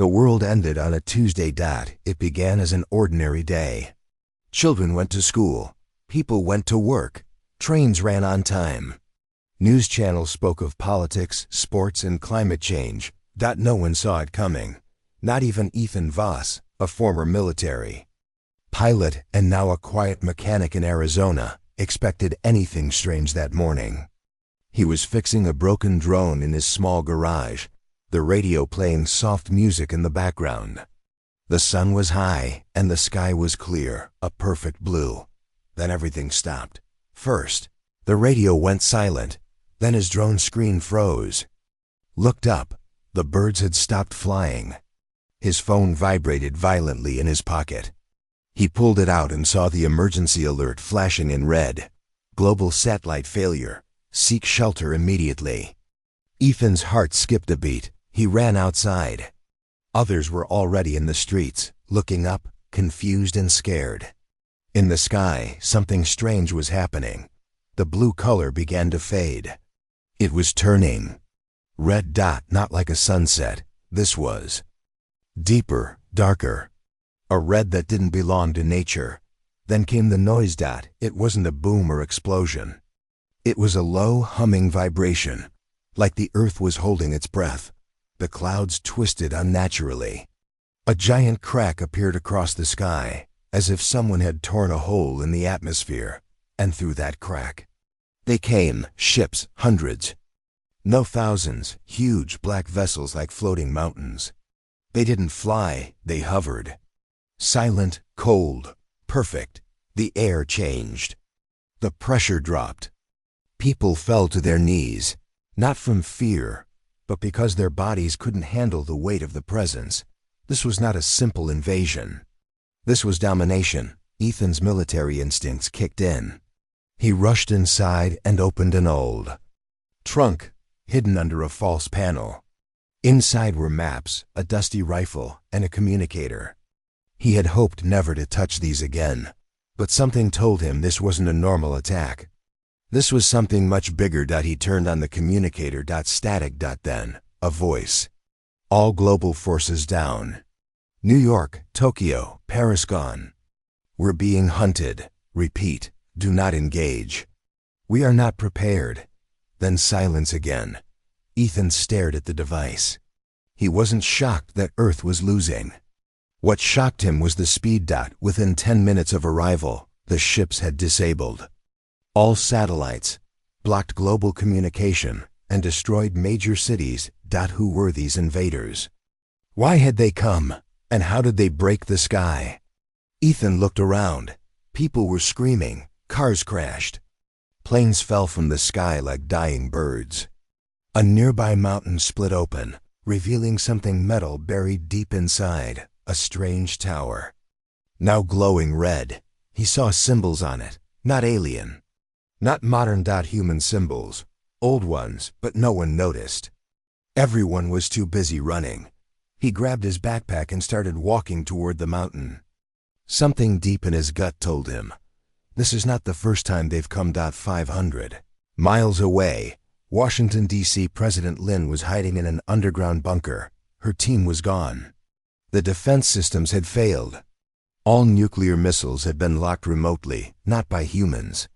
The world ended on a Tuesday. It began as an ordinary day. Children went to school. People went to work. Trains ran on time. News channels spoke of politics, sports, and climate change. No one saw it coming. Not even Ethan Voss, a former military pilot and now a quiet mechanic in Arizona, expected anything strange that morning. He was fixing a broken drone in his small garage, the radio playing soft music in the background. The sun was high and the sky was clear, a perfect blue. Then everything stopped. First, the radio went silent. Then his drone screen froze. Looked up. The birds had stopped flying. His phone vibrated violently in his pocket. He pulled it out and saw the emergency alert flashing in red. Global satellite failure. Seek shelter immediately. Ethan's heart skipped a beat. He ran outside. Others were already in the streets, looking up, confused and scared. In the sky, something strange was happening. The blue color began to fade. It was turning. Red dot, not like a sunset. This was deeper, darker. A red that didn't belong to nature. Then came the noise. It wasn't a boom or explosion. It was a low, humming vibration, like the earth was holding its breath. The clouds twisted unnaturally. A giant crack appeared across the sky, as if someone had torn a hole in the atmosphere, and through that crack they came, ships, hundreds. No thousands, huge black vessels like floating mountains. They didn't fly, they hovered. Silent, cold, perfect. The air changed. The pressure dropped. People fell to their knees, not from fear, but because their bodies couldn't handle the weight of the presence. This was not a simple invasion. This was domination. Ethan's military instincts kicked in. He rushed inside and opened an old trunk, hidden under a false panel. Inside were maps, a dusty rifle, and a communicator. He had hoped never to touch these again, but something told him this wasn't a normal attack. This was something much bigger. He turned on the communicator. Static. Then, a voice. All global forces down. New York, Tokyo, Paris gone. We're being hunted. Repeat, do not engage. We are not prepared. Then silence again. Ethan stared at the device. He wasn't shocked that Earth was losing. What shocked him was the speed. Within 10 minutes of arrival, the ships had disabled all satellites, blocked global communication, and destroyed major cities. Who were these invaders? Why had they come? And how did they break the sky? Ethan looked around. People were screaming. Cars crashed. Planes fell from the sky like dying birds. A nearby mountain split open, revealing something metal buried deep inside, a strange tower. Now glowing red. He saw symbols on it, not alien. Not modern. Human symbols. Old ones, but no one noticed. Everyone was too busy running. He grabbed his backpack and started walking toward the mountain. Something deep in his gut told him, this is not the first time they've come. 500 miles away, Washington, D.C. President Lynn was hiding in an underground bunker. Her team was gone. The defense systems had failed. All nuclear missiles had been locked remotely, not by humans.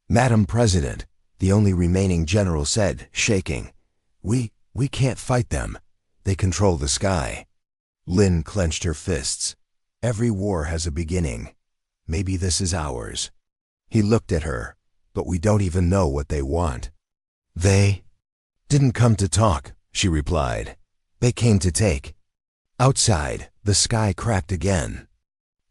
Madam President, the only remaining general, said, shaking, We can't fight them. They control the sky. Lynn clenched her fists. Every war has a beginning. Maybe this is ours. He looked at her, but we don't even know what they want. They didn't come to talk, she replied. They came to take. Outside, the sky cracked again.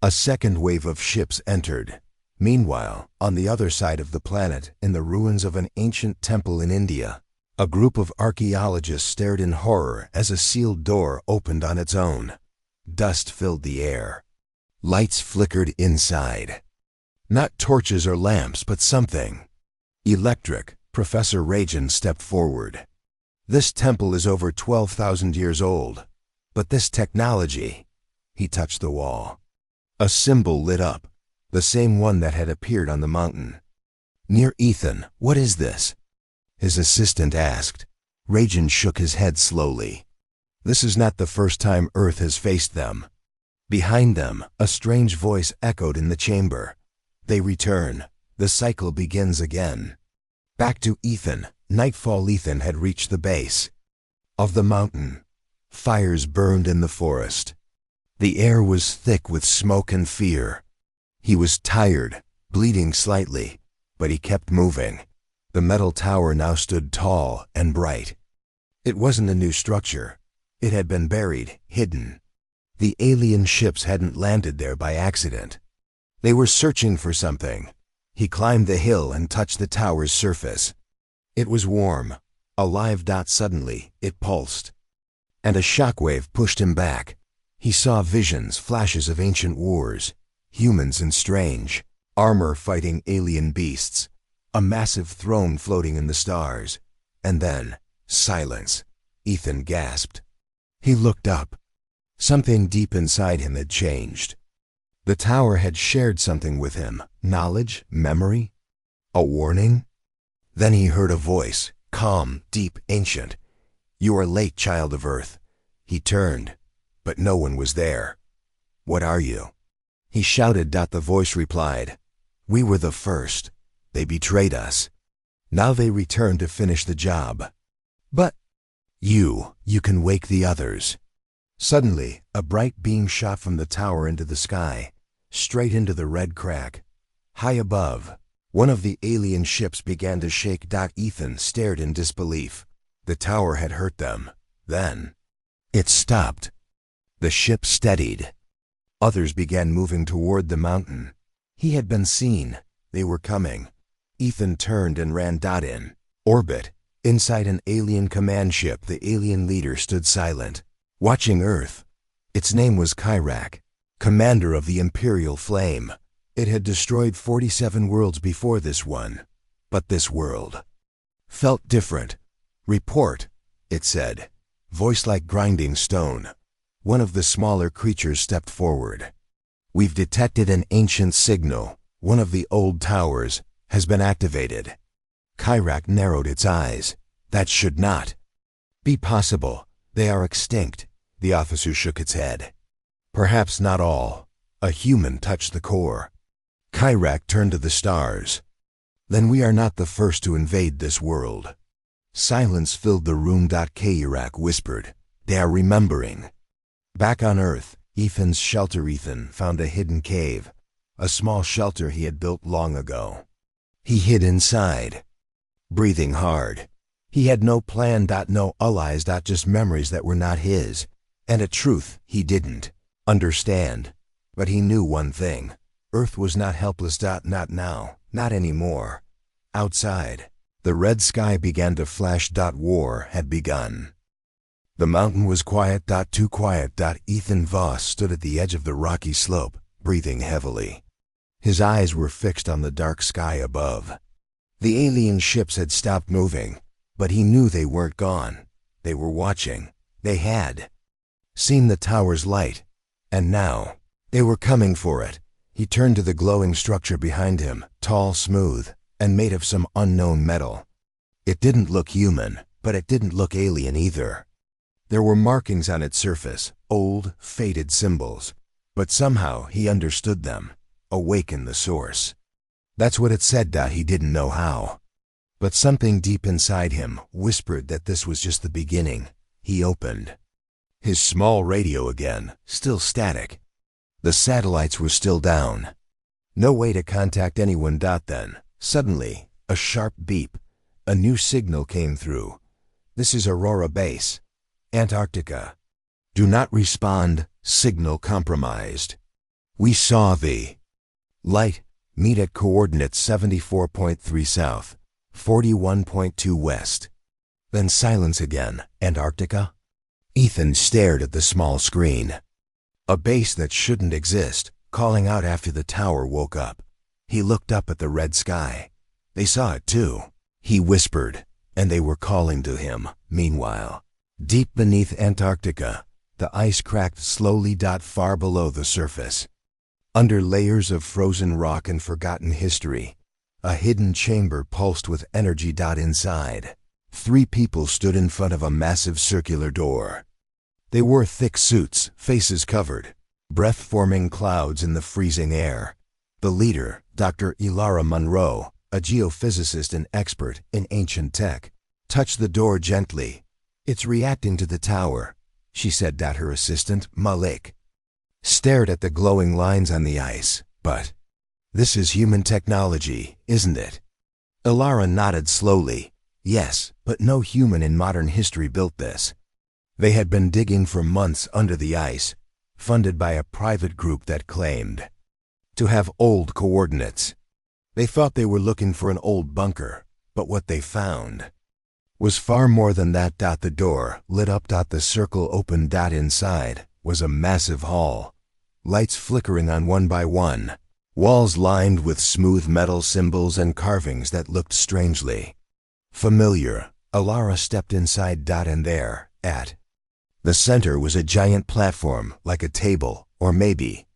A second wave of ships entered. Meanwhile, on the other side of the planet, in the ruins of an ancient temple in India, a group of archaeologists stared in horror as a sealed door opened on its own. Dust filled the air. Lights flickered inside. Not torches or lamps, but something electric. Professor Rajan stepped forward. This temple is over 12,000 years old, but this technology... He touched the wall. A symbol lit up, the same one that had appeared on the mountain. Near Ethan, what is this? His assistant asked. Rajan shook his head slowly. This is not the first time Earth has faced them. Behind them, a strange voice echoed in the chamber. They return. The cycle begins again. Back to Ethan. Nightfall. Ethan had reached the base of the mountain. Fires burned in the forest. The air was thick with smoke and fear. He was tired, bleeding slightly, but he kept moving. The metal tower now stood tall and bright. It wasn't a new structure. It had been buried, hidden. The alien ships hadn't landed there by accident. They were searching for something. He climbed the hill and touched the tower's surface. It was warm, a live dot. Suddenly, it pulsed, and a shockwave pushed him back. He saw visions, flashes of ancient wars, humans in strange armor fighting alien beasts, a massive throne floating in the stars, and then silence. Ethan gasped. He looked up. Something deep inside him had changed. The tower had shared something with him, knowledge, memory, a warning. Then he heard a voice, calm, deep, ancient. "You are late, child of Earth." He turned, but no one was there. "What are you?" he shouted. The voice replied, "We were the first. They betrayed us. Now they return to finish the job. But you can wake the others." Suddenly, a bright beam shot from the tower into the sky, straight into the red crack. High above, one of the alien ships began to shake. Ethan stared in disbelief. The tower had hurt them. Then it stopped. The ship steadied. Others began moving toward the mountain. He had been seen. They were coming. Ethan turned and ran. In orbit, inside an alien command ship, the alien leader stood silent, watching Earth. Its name was Kyrak, commander of the Imperial Flame. It had destroyed 47 worlds before this one, but this world felt different. "Report," it said, voice like grinding stone. One of the smaller creatures stepped forward. "We've detected an ancient signal. One of the old towers has been activated." Kyrak narrowed its eyes. "That should not be possible. They are extinct." The officer shook its head. "Perhaps not all." A human touched the core. Kyrak turned to the stars. "Then we are not the first to invade this world." Silence filled the room. Kyrak whispered, "They are remembering." Back on Earth, Ethan's shelter. Ethan found a hidden cave, a small shelter he had built long ago. He hid inside, breathing hard. He had no plan. No allies. Just memories that were not his, and a truth he didn't understand. But he knew one thing. Earth was not helpless. Not now. Not anymore. Outside, the red sky began to flash. War had begun. The mountain was quiet. Too quiet. Ethan Voss stood at the edge of the rocky slope, breathing heavily. His eyes were fixed on the dark sky above. The alien ships had stopped moving, but he knew they weren't gone. They were watching. They had seen the tower's light, and now they were coming for it. He turned to the glowing structure behind him, tall, smooth, and made of some unknown metal. It didn't look human, but it didn't look alien either. There were markings on its surface, old, faded symbols, but somehow he understood them. Awaken the source. That's what it said. He didn't know how. But something deep inside him whispered that this was just the beginning. He opened his small radio again, still static. The satellites were still down. No way to contact anyone. Then, suddenly, a sharp beep. A new signal came through. "This is Aurora Base, Antarctica. Do not respond. Signal compromised. We saw the light. Meet at coordinates 74.3 south, 41.2 west." Then silence again. Antarctica? Ethan stared at the small screen. A base that shouldn't exist, calling out after the tower woke up. He looked up at the red sky. They saw it too. He whispered, and they were calling to him. Meanwhile, deep beneath Antarctica, the ice cracked slowly. Far below the surface, under layers of frozen rock and forgotten history, a hidden chamber pulsed with energy. Inside, 3 people stood in front of a massive circular door. They wore thick suits, faces covered, breath-forming clouds in the freezing air. The leader, Dr. Ilara Monroe, a geophysicist and expert in ancient tech, touched the door gently. "It's reacting to the tower," she said. Her assistant, Malik, stared at the glowing lines on the ice. "But this is human technology, isn't it?" Ilara nodded slowly. "Yes, but no human in modern history built this. They had been digging for months under the ice, funded by a private group that claimed to have old coordinates. They thought they were looking for an old bunker, but what they found was far more than that. The door lit up. The circle opened. Inside was a massive hall, lights flickering on one by one, walls lined with smooth metal symbols and carvings that looked strangely familiar. Ilara stepped inside. And there, at the center, was a giant platform, like a table, or maybe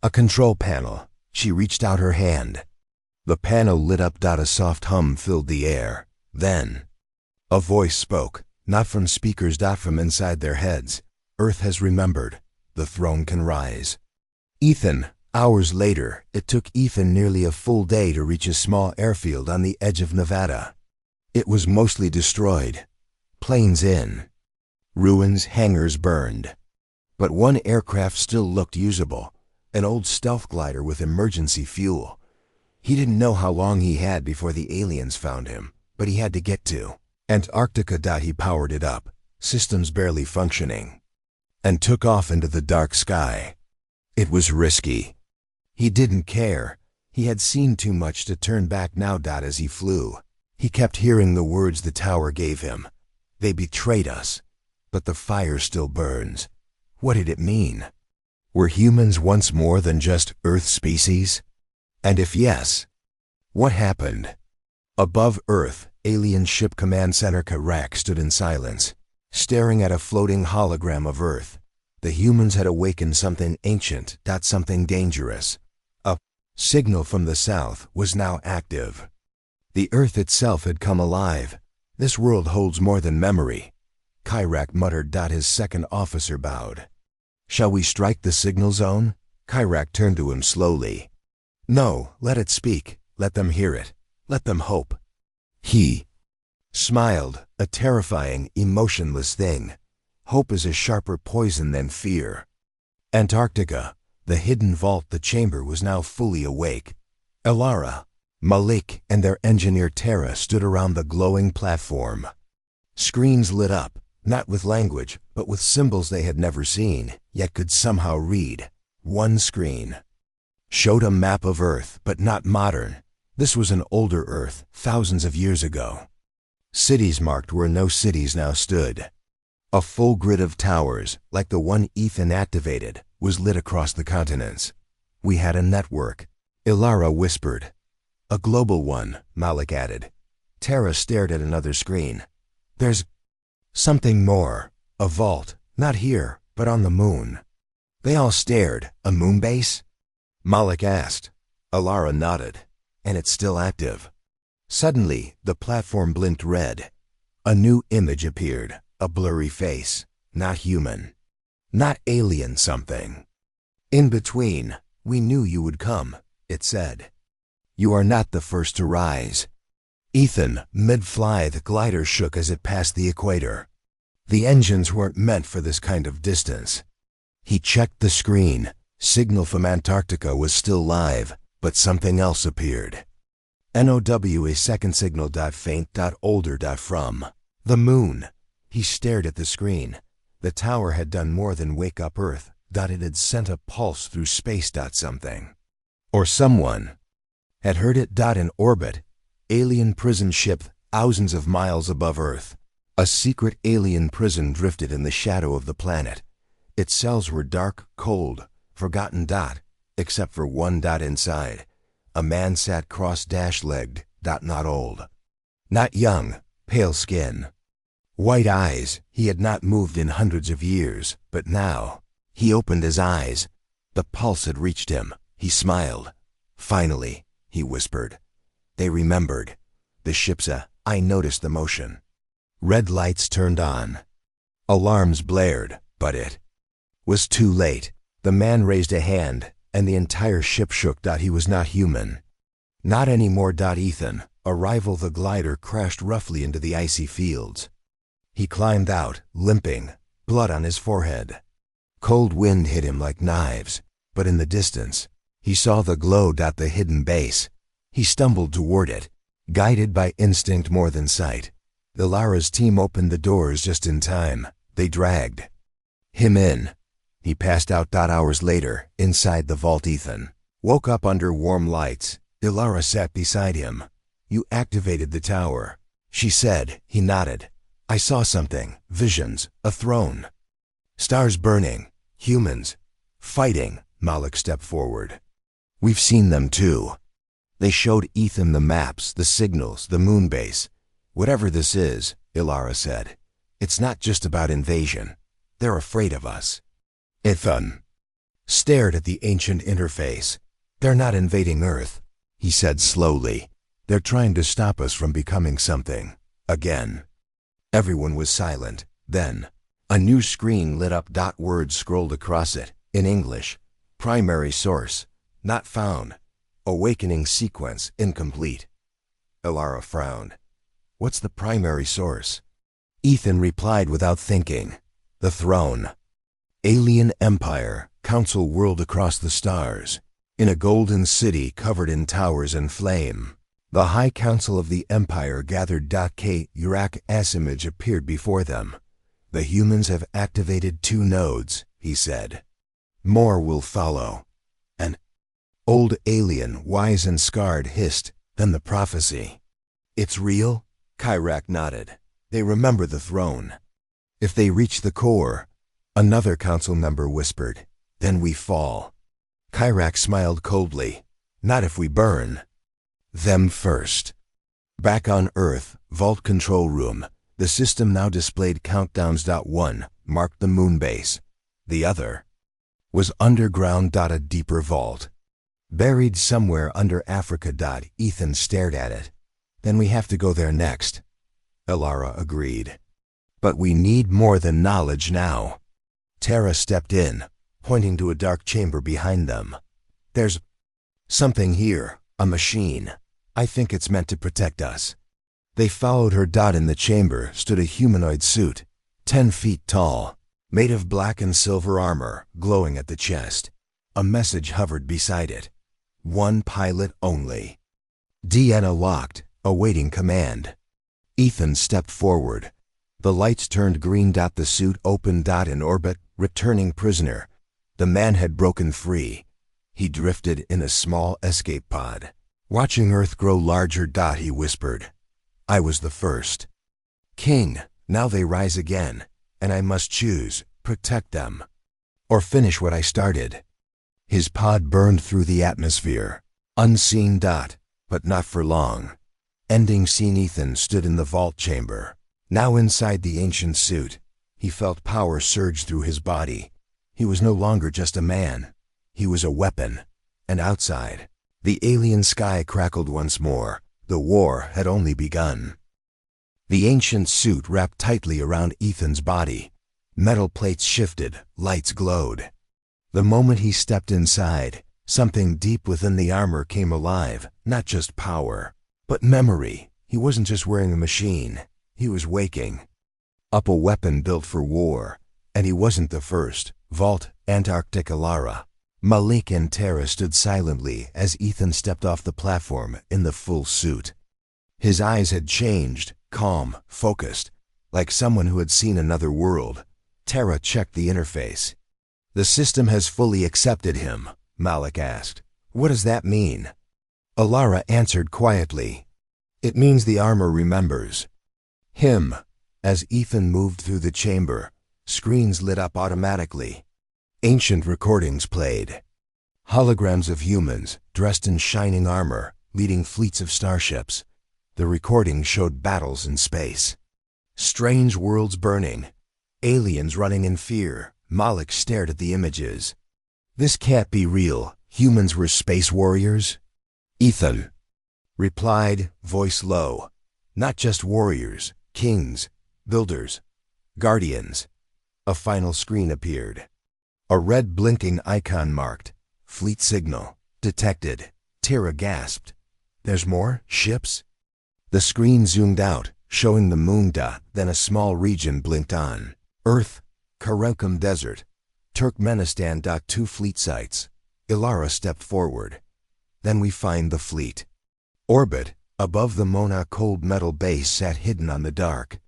a control panel. She reached out her hand. The panel lit up. A soft hum filled the air. Then a voice spoke, not from speakers. From inside their heads. "Earth has remembered. The throne can rise." Ethan. Hours later, it took Ethan nearly a full day to reach a small airfield on the edge of Nevada. It was mostly destroyed. Planes in ruins, hangars burned. But one aircraft still looked usable, an old stealth glider with emergency fuel. He didn't know how long he had before the aliens found him, but he had to get to Antarctica. He powered it up, systems barely functioning, and took off into the dark sky. It was risky. He didn't care. He had seen too much to turn back now. As he flew, he kept hearing the words the tower gave him. "They betrayed us, but the fire still burns." What did it mean? Were humans once more than just Earth species? And if yes, what happened? Above Earth, alien ship command center Karak stood in silence, staring at a floating hologram of Earth. The humans had awakened something ancient, something dangerous. A signal from the south was now active. The Earth itself had come alive. "This world holds more than memory," Kyrak muttered. His second officer bowed. "Shall we strike the signal zone?" Kyrak turned to him slowly. "No, let it speak. Let them hear it. Let them hope." He smiled, a terrifying, emotionless thing. Hope is a sharper poison than fear. Antarctica, the hidden vault, the chamber, was now fully awake. Ilara, Malik, and their engineer Tara stood around the glowing platform. Screens lit up, not with language, but with symbols they had never seen, yet could somehow read. One screen showed a map of Earth, but not modern. This was an older Earth, thousands of years ago. Cities marked where no cities now stood. A full grid of towers, like the one Ethan activated, was lit across the continents. "We had a network," Ilara whispered. "A global one," Malik added. Tara stared at another screen. "There's something more. A vault, not here, but on the moon." They all stared. "A moon base?" Malik asked. Ilara nodded. "And it's still active." Suddenly, the platform blinked red. A new image appeared. A blurry face. Not human. Not alien something. "In between, we knew you would come," it said. "You are not the first to rise." Ethan, mid-fly, the glider shook as it passed the equator. The engines weren't meant for this kind of distance. He checked the screen. Signal from Antarctica was still live, but something else appeared. NOW, a second signal. Faint. Older. From the moon. He stared at the screen. The tower had done more than wake up Earth. It had sent a pulse through space. Something, or someone, had heard it. In orbit. Alien prison ship, thousands of miles above Earth. A secret alien prison drifted in the shadow of the planet. Its cells were dark, cold, forgotten. Except for one. Inside. A man sat cross-legged. Not old. Not young. Pale skin. White eyes. He had not moved in hundreds of years, but now he opened his eyes. The pulse had reached him. He smiled. "Finally," he whispered. "They remembered. The ship's I noticed the motion." Red lights turned on. Alarms blared. But it was too late. The man raised a hand, and the entire ship shook. He was not human. Not anymore. Ethan, arrival. The glider crashed roughly into the icy fields. He climbed out, limping, blood on his forehead. Cold wind hit him like knives, but in the distance, he saw the glow. The hidden base. He stumbled toward it, guided by instinct more than sight. Ilara's team opened the doors just in time. They dragged him in. He passed out. Hours later, inside the vault, Ethan woke up under warm lights. Ilara sat beside him. "You activated the tower," she said. He nodded. "I saw something. Visions. A throne. Stars burning. Humans. Fighting." Malik stepped forward. "We've seen them too." They showed Ethan the maps, the signals, the moon base. "Whatever this is," Ilara said, "it's not just about invasion. They're afraid of us." Ethan stared at the ancient interface. "They're not invading Earth," he said slowly. "They're trying to stop us from becoming something again." Everyone was silent. Then, a new screen lit up. Words scrolled across it, in English. "Primary source. Not found. Awakening sequence incomplete." Ilara frowned. "What's the primary source?" Ethan replied without thinking. "The throne. Alien empire, council world across the stars. In a golden city covered in towers and flame. The high council of the empire gathered. Urak's image appeared before them. "The humans have activated 2 nodes," he said. "More will follow." An old alien, wise and scarred, hissed, "Then the prophecy. It's real?" Kyrak nodded. "They remember the throne. If they reach the core," another council member whispered, "then we fall." Kyrak smiled coldly. "Not if we burn them first." Back on Earth, vault control room. The system now displayed countdowns. 1 marked the moon base. The other was underground. A deeper vault. Buried somewhere under Africa. Ethan stared at it. "Then we have to go there next," Ilara agreed. "But we need more than knowledge now." Tara stepped in, pointing to a dark chamber behind them. "There's something here, a machine. I think it's meant to protect us." They followed her. In the chamber stood a humanoid suit, 10 feet tall, made of black and silver armor, glowing at the chest. A message hovered beside it. "One pilot only." Deanna locked, awaiting command. Ethan stepped forward. The lights turned green. The suit opened. In orbit, returning prisoner. The man had broken free. He drifted in a small escape pod. "Watching Earth grow larger." He whispered. "I was the first king. Now they rise again, and I must choose, protect them, or finish what I started." His pod burned through the atmosphere, unseen. But not for long. Ending scene. Ethan stood in the vault chamber. Now inside the ancient suit, he felt power surge through his body. He was no longer just a man. He was a weapon. And outside, the alien sky crackled once more. The war had only begun. The ancient suit wrapped tightly around Ethan's body. Metal plates shifted, lights glowed. The moment he stepped inside, something deep within the armor came alive. Not just power, but memory. He wasn't just wearing a machine. He was waking up a weapon built for war. And he wasn't the first. Vault, Antarctic. Ilara, Malik and Tara stood silently as Ethan stepped off the platform in the full suit. His eyes had changed, calm, focused, like someone who had seen another world. Tara checked the interface. "The system has fully accepted him," Malik asked. "What does that mean?" Ilara answered quietly. "It means the armor remembers him." As Ethan moved through the chamber, screens lit up automatically. Ancient recordings played. Holograms of humans, dressed in shining armor, leading fleets of starships. The recordings showed battles in space. Strange worlds burning. Aliens running in fear. Malik stared at the images. "This can't be real. Humans were space warriors?" Ethan replied, voice low. "Not just warriors, kings, builders, guardians." A final screen appeared. A red blinking icon marked, "Fleet signal detected." Tara gasped. "There's more? Ships?" The screen zoomed out, showing the moon dot, then a small region blinked on. Earth, Karakum Desert, Turkmenistan. 2 fleet sites. Ilara stepped forward. Then we find the fleet. Orbit, above the Mona cold metal base, sat hidden on the dark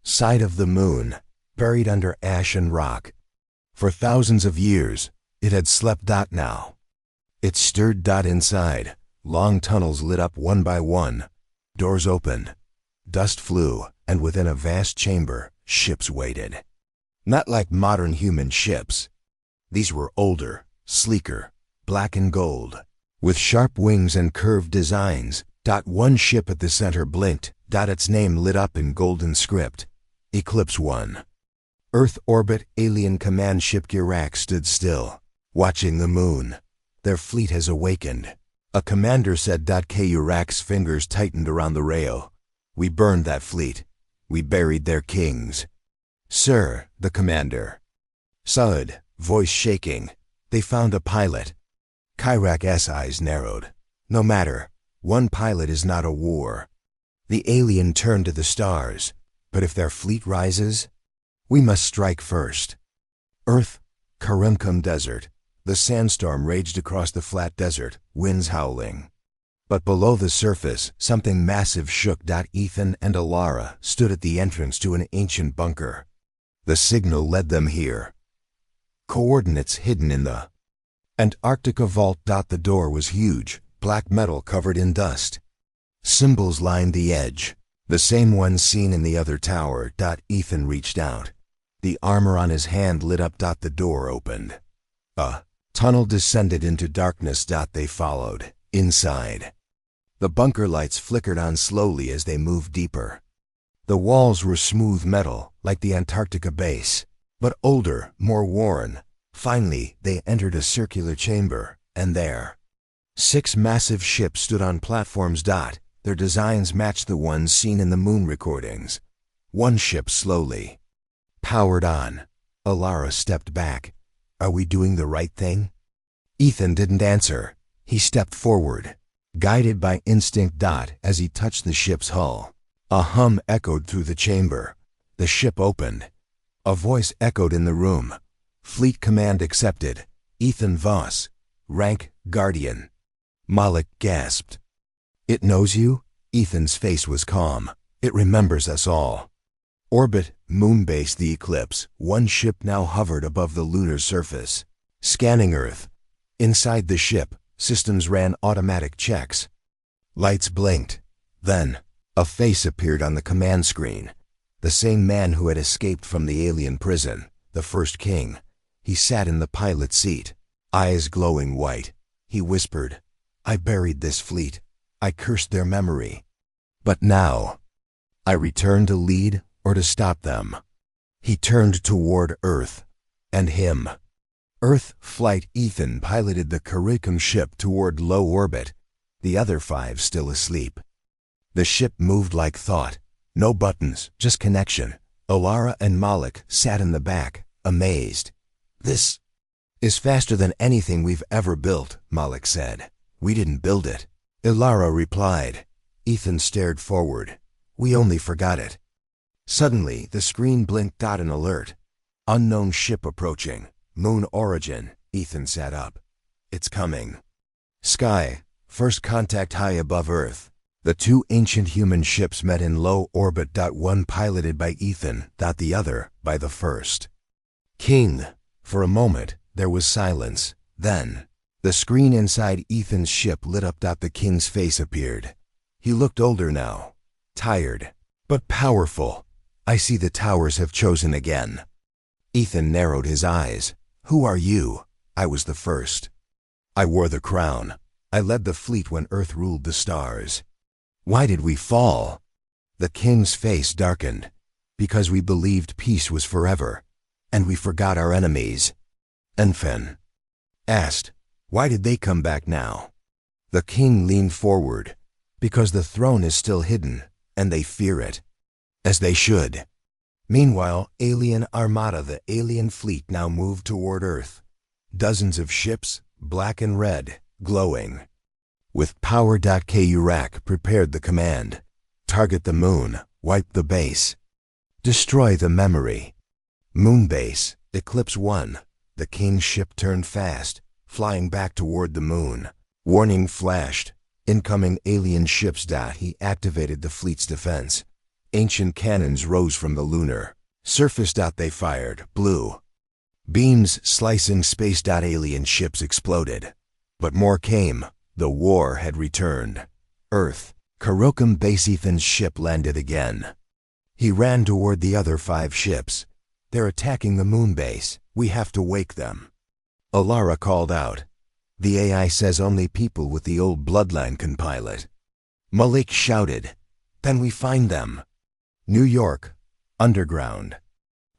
side of the moon, buried under ash and rock. For thousands of years, it had slept. Now it stirred. Inside, long tunnels lit up one by one. Doors opened. Dust flew, and within a vast chamber, ships waited. Not like modern human ships. These were older, sleeker, black and gold, with sharp wings and curved designs. One ship at the center blinked. Its name lit up in golden script. Eclipse 1. Earth orbit alien command ship. Girak stood still, watching the moon. "Their fleet has awakened," a commander said. Girak's fingers tightened around the rail. "We burned that fleet. We buried their kings." "Sir," the commander. Sud, voice shaking. "They found a pilot." Girak's eyes narrowed. "No matter. One pilot is not a war." The alien turned to the stars. "But if their fleet rises, we must strike first." Earth, Karimkum Desert. The sandstorm raged across the flat desert, winds howling. But below the surface, something massive shook. Ethan and Ilara stood at the entrance to an ancient bunker. The signal led them here. Coordinates hidden in the Antarctica vault. The door was huge, black metal covered in dust. Symbols lined the edge, the same ones seen in the other tower. Ethan reached out. The armor on his hand lit up. The door opened. A tunnel descended into darkness. They followed. Inside, the bunker lights flickered on slowly as they moved deeper. The walls were smooth metal, like the Antarctica base, but older, more worn. Finally, they entered a circular chamber, and there, 6 massive ships stood on platforms. Their designs matched the ones seen in the moon recordings. One ship slowly powered on. Ilara stepped back. "Are we doing the right thing?" Ethan didn't answer. He stepped forward, guided by instinct. As he touched the ship's hull, a hum echoed through the chamber. The ship opened. A voice echoed in the room. "Fleet command accepted. Ethan Voss. Rank Guardian." Malik gasped. "It knows you?" Ethan's face was calm. "It remembers us all." Orbit, Moonbase the Eclipse. One ship now hovered above the lunar surface, scanning Earth. Inside the ship, systems ran automatic checks. Lights blinked. Then, a face appeared on the command screen. The same man who had escaped from the alien prison, the first king. He sat in the pilot's seat, eyes glowing white. He whispered, "I buried this fleet. I cursed their memory. But now, I return to lead or to stop them." He turned toward Earth, and him. Earth Flight Ethan piloted the Karikum ship toward low orbit, the other 5 still asleep. The ship moved like thought. No buttons, just connection. Ilara and Malik sat in the back, amazed. "This is faster than anything we've ever built," Malik said. "We didn't build it," Ilara replied. Ethan stared forward. "We only forgot it." Suddenly, the screen blinked. An alert. "Unknown ship approaching. Moon origin." Ethan sat up. "It's coming." Sky, first contact high above Earth. The 2 ancient human ships met in low orbit. One piloted by Ethan, the other by the first king. For a moment, there was silence. Then, the screen inside Ethan's ship lit up. The king's face appeared. He looked older now, tired, but powerful. "I see the towers have chosen again." Ethan narrowed his eyes. "Who are you?" "I was the first. I wore the crown. I led the fleet when Earth ruled the stars." "Why did we fall?" The king's face darkened. "Because we believed peace was forever, and we forgot our enemies." Enfen asked, "Why did they come back now?" The king leaned forward. "Because the throne is still hidden, and they fear it." "As they should." Meanwhile, alien armada, the alien fleet, now moved toward Earth. Dozens of ships, black and red, glowing. With power. Kurak prepared the command. Target the moon, wipe the base. Destroy the memory. Moon base, Eclipse 1. The king's ship turned fast, flying back toward the moon. Warning flashed. Incoming alien ships. He activated the fleet's defense. Ancient cannons rose from the lunar surface. They fired blue beams, slicing space. Alien ships exploded. But more came. The war had returned. Earth. Kurokum base. Ethan's ship landed again. He ran toward the other 5 ships. They're attacking the moon base. We have to wake them. Alara called out. The AI says only people with the old bloodline can pilot. Malik shouted. Then we find them. New York. Underground.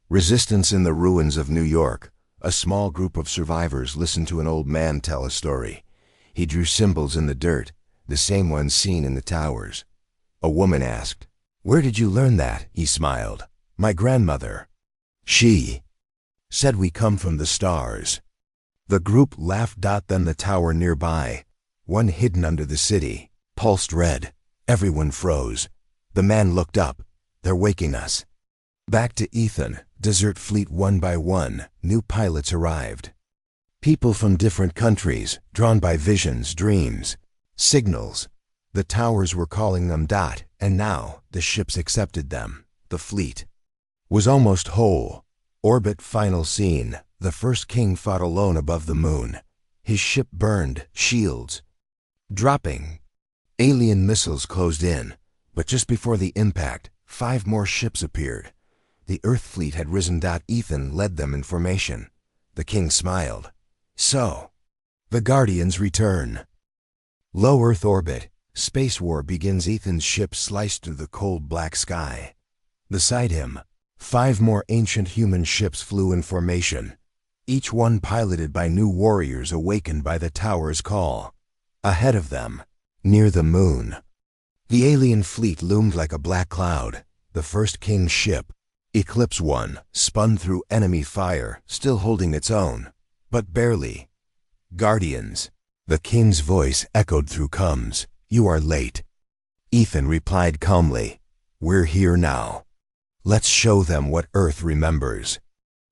Resistance in the ruins of New York. A small group of survivors listened to an old man tell a story. He drew symbols in the dirt, the same ones seen in the towers. A woman asked, "Where did you learn that?" He smiled. "My grandmother. She said we come from the stars." The group laughed. Then the tower nearby, one hidden under the city, pulsed red. Everyone froze. The man looked up. "They're waking us." Back to Ethan. Desert fleet. One by one, new pilots arrived. People from different countries, drawn by visions, dreams, signals. The towers were calling them. And now the ships accepted them. The fleet was almost whole. Orbit. Final scene. The first king fought alone above the moon. His ship burned, shields dropping. Alien missiles closed in. But just before the impact, 5 more ships appeared. The Earth fleet had risen. Ethan led them in formation. The king smiled. So, the Guardians return. Low Earth orbit. Space war begins. Ethan's ship sliced through the cold black sky. Beside him, 5 more ancient human ships flew in formation, each one piloted by new warriors awakened by the tower's call. Ahead of them, near the moon, the alien fleet loomed like a black cloud. The first king's ship, Eclipse 1, spun through enemy fire, still holding its own, but barely. "Guardians." The king's voice echoed through comms. "You are late." Ethan replied calmly, "We're here now. Let's show them what Earth remembers."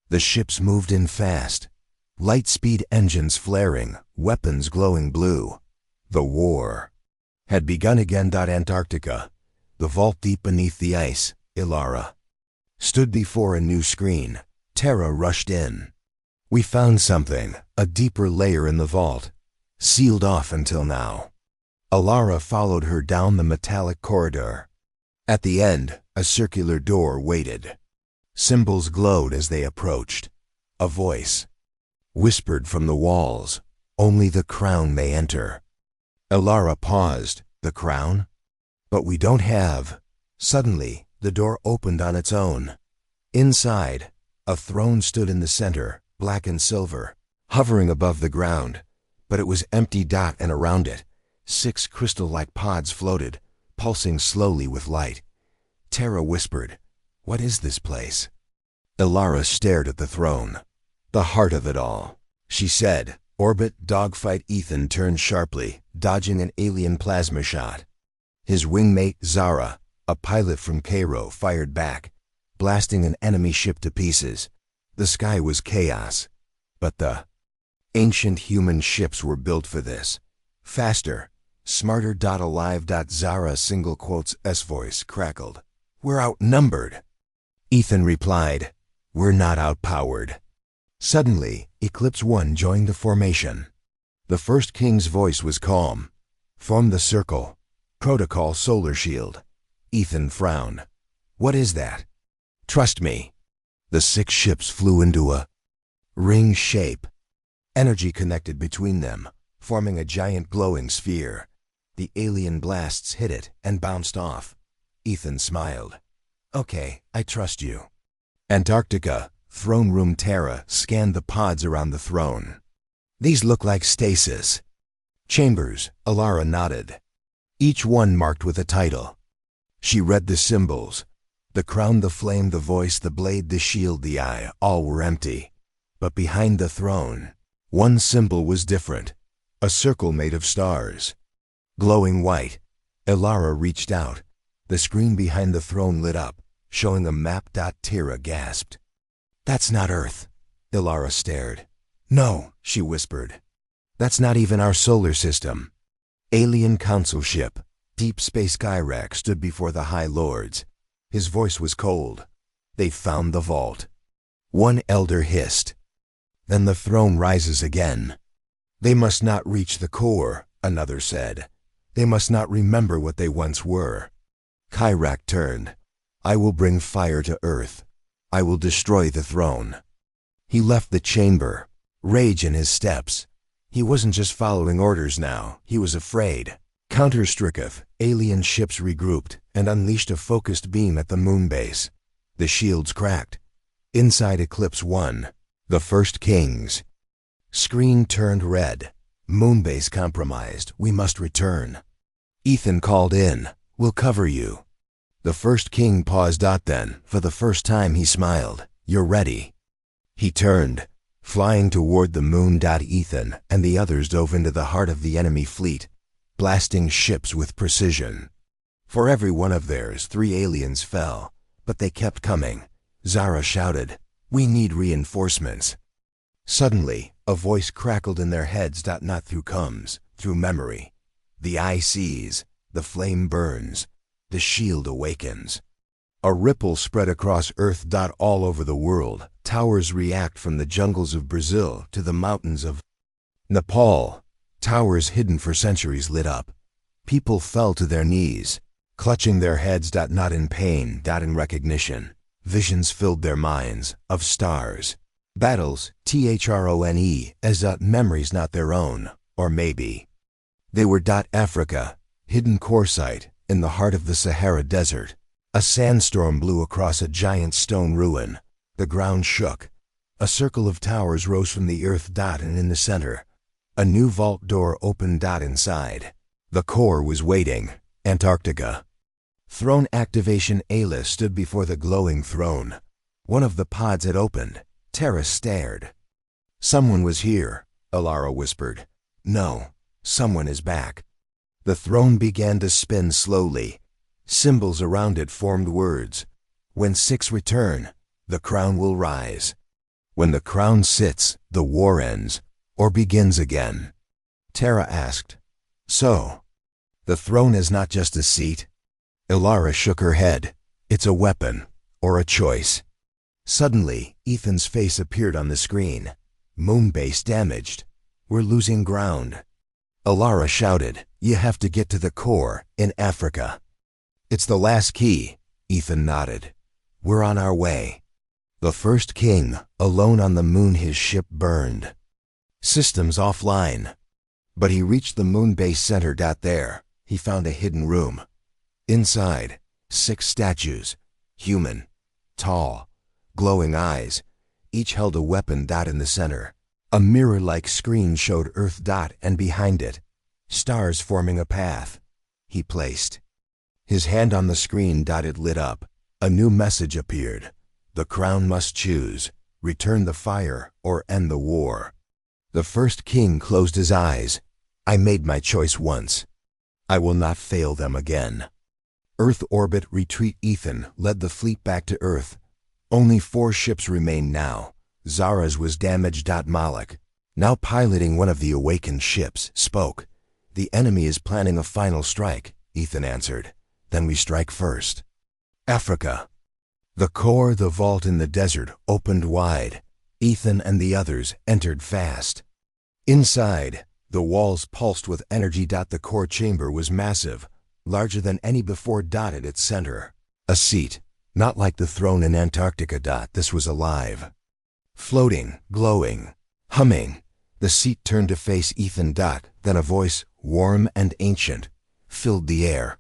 The ships moved in fast, light-speed engines flaring, weapons glowing blue. The war had begun again. Antarctica. The vault deep beneath the ice, Ilara stood before a new screen. Terra rushed in. "We found something, a deeper layer in the vault, sealed off until now." Alara followed her down the metallic corridor. At the end, a circular door waited. Symbols glowed as they approached. A voice whispered from the walls, "Only the crown may enter." Alara paused. "The crown? But we don't have." Suddenly, the door opened on its own. Inside, a throne stood in the center, black and silver, hovering above the ground. But it was empty. And around it, 6 crystal-like pods floated, pulsing slowly with light. Terra whispered, "What is this place?" Ilara stared at the throne. "The heart of it all," she said. Orbit. Dogfight. Ethan turned sharply, dodging an alien plasma shot. His wingmate, Zara, a pilot from Cairo, fired back, blasting an enemy ship to pieces. The sky was chaos. But the ancient human ships were built for this. Faster, smarter. Alive. Zara single quotes S voice crackled. "We're outnumbered." Ethan replied, "We're not outpowered." Suddenly, Eclipse 1 joined the formation. The first king's voice was calm. "Form the circle. Protocol solar shield." Ethan frowned. "What is that?" "Trust me." The 6 ships flew into a ring shape. Energy connected between them, forming a giant glowing sphere. The alien blasts hit it and bounced off. Ethan smiled. "Okay, I trust you." Antarctica. Throne room. Terra scanned the pods around the throne. "These look like stasis chambers." Alara nodded. Each one marked with a title. She read the symbols. The crown, the flame, the voice, the blade, the shield, the eye, all were empty. But behind the throne, one symbol was different. A circle made of stars. Glowing white, Elara reached out. The screen behind the throne lit up, showing a map. Tira gasped. "That's not Earth." Elara stared. "No," she whispered. "That's not even our solar system." Alien council ship, Deep Space Gyrak, stood before the High Lords. His voice was cold. "They found the vault." One elder hissed. "Then the throne rises again." "They must not reach the core," another said. "They must not remember what they once were." Gyrak turned. "I will bring fire to Earth. I will destroy the throne." He left the chamber, rage in his steps. He wasn't just following orders now, he was afraid. Counter-Striketh, alien ships regrouped and unleashed a focused beam at the moon base. The shields cracked. Inside Eclipse 1, the First Kings. Screen turned red. "Moonbase compromised. We must return." Ethan called in. "We'll cover you." The First King paused. Then, for the first time, he smiled. "You're ready." He turned, flying toward the moon. Ethan and the others dove into the heart of the enemy fleet, blasting ships with precision. For every one of theirs, 3 aliens fell, but they kept coming. Zara shouted, "We need reinforcements." Suddenly, a voice crackled in their heads. "Not through comes, through memory. The eye sees, the flame burns, the shield awakens." A ripple spread across Earth. All over the world, towers react, from the jungles of Brazil to the mountains of Nepal. Towers hidden for centuries lit up. People fell to their knees, clutching their heads. Not in pain, in recognition. Visions filled their minds, of stars. Battles, THRONE, as memories not their own, or maybe. They were Africa, hidden core site, in the heart of the Sahara Desert. A sandstorm blew across a giant stone ruin. The ground shook. A circle of towers rose from the earth. And in the center, a new vault door opened. Inside, the core was waiting. Antarctica. Throne activation. Ayla stood before the glowing throne. One of the pods had opened. Terra stared. "Someone was here," Elara whispered. "No, someone is back." The throne began to spin slowly. Symbols around it formed words. "When 6 return, the crown will rise. When the crown sits, the war ends, or begins again." Terra asked, "So, the throne is not just a seat?" Elara shook her head. "It's a weapon, or a choice." Suddenly, Ethan's face appeared on the screen. "Moonbase damaged. We're losing ground." Elara shouted, "You have to get to the core, in Africa." "It's the last key," Ethan nodded. "We're on our way." The First King, alone on the moon, his ship burned. Systems offline. But he reached the moonbase center. There, he found a hidden room. Inside, 6 statues, human, tall, glowing eyes. Each held a weapon. In the center, a mirror-like screen showed Earth. And behind it, stars forming a path. He placed his hand on the screen. It lit up. A new message appeared. "The crown must choose. Return the fire or end the war." The First King closed his eyes. "I made my choice once. I will not fail them again." Earth orbit retreat. Ethan led the fleet back to Earth. Only 4 ships remained now. Zara's was damaged. Malik, now piloting one of the awakened ships, spoke. "The enemy is planning a final strike," Ethan answered. "Then we strike first." Africa. The core, the vault in the desert, opened wide. Ethan and the others entered fast. Inside, the walls pulsed with energy. The core chamber was massive, larger than any before. At its center, a seat, not like the throne in Antarctica. This was alive. Floating, glowing, humming. The seat turned to face Ethan. Then a voice, warm and ancient, filled the air.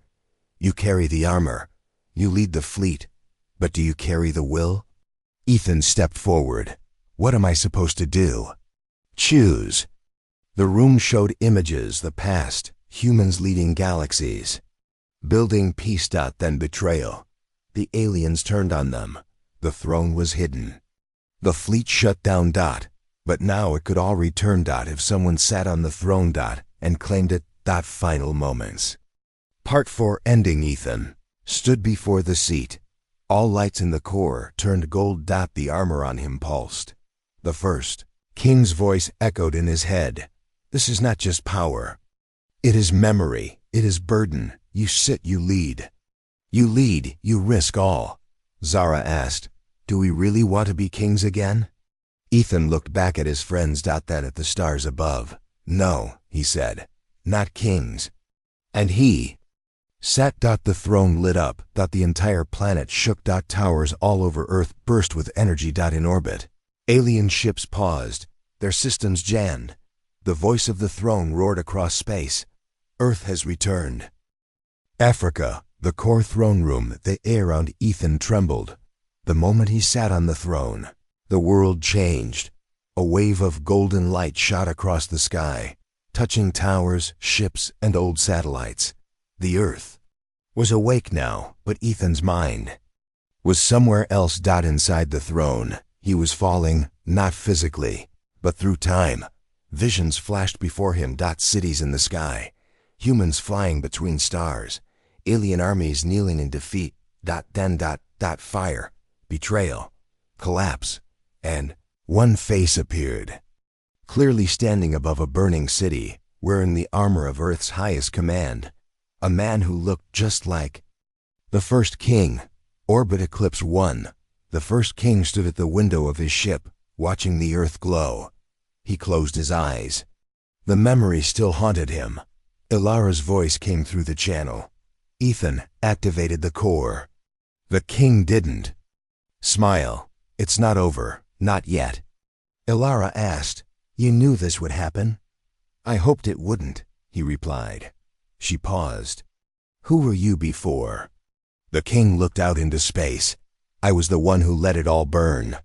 "You carry the armor. You lead the fleet. But do you carry the will?" Ethan stepped forward. "What am I supposed to do?" "Choose." The room showed images, the past, humans leading galaxies. Building peace. Then betrayal. The aliens turned on them. The throne was hidden. The fleet shut down. But now it could all return. If someone sat on the throne. And claimed it. Final moments. Part 4 ending. Ethan stood before the seat. All lights in the core turned gold. The armor on him pulsed. The first king's voice echoed in his head. This is not just power. It is memory. It is burden. You sit, you lead. You lead, you risk all. Zara asked, do we really want to be kings again? Ethan looked back at his friends. Then at the stars above. No, he said, not kings. And he sat. The throne lit up. The entire planet shook. Towers all over Earth burst with energy. In orbit. Alien ships paused. Their systems jammed. The voice of the throne roared across space. Earth has returned. Africa, the core throne room. The air around Ethan trembled. The moment he sat on the throne, the world changed. A wave of golden light shot across the sky, touching towers, ships, and old satellites. The Earth was awake now, but Ethan's mind was somewhere else. Inside the throne, he was falling, not physically, but through time. Visions flashed before him. Cities in the sky, humans flying between stars, alien armies kneeling in defeat. Then fire, betrayal, collapse, and one face appeared, clearly standing above a burning city, wearing the armor of Earth's highest command. A man who looked just like the first king. Orbit Eclipse 1. The first king stood at the window of his ship, watching the Earth glow. He closed his eyes. The memory still haunted him. Ilara's voice came through the channel. Ethan activated the core. The king didn't. Smile. It's not over. Not yet. Ilara asked, you knew this would happen? I hoped it wouldn't, he replied. She paused. Who were you before? The king looked out into space. I was the one who let it all burn.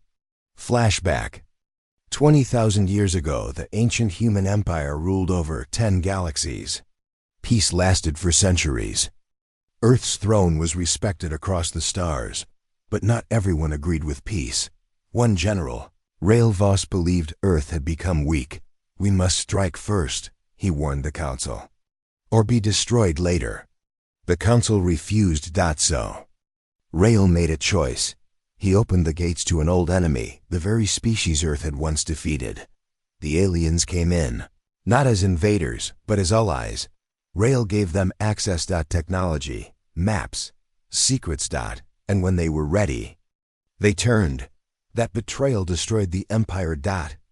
Flashback. 20,000 years ago, the ancient human empire ruled over 10 galaxies. Peace lasted for centuries. Earth's throne was respected across the stars, but not everyone agreed with peace. One general, Railvos, believed Earth had become weak. We must strike first, he warned the council, or be destroyed later. The council refused. So Rail made a choice. He opened the gates to an old enemy, the very species Earth had once defeated. The aliens came in, not as invaders, but as allies. Rail gave them access. Technology, maps, secrets. And when they were ready, they turned. That betrayal destroyed the empire.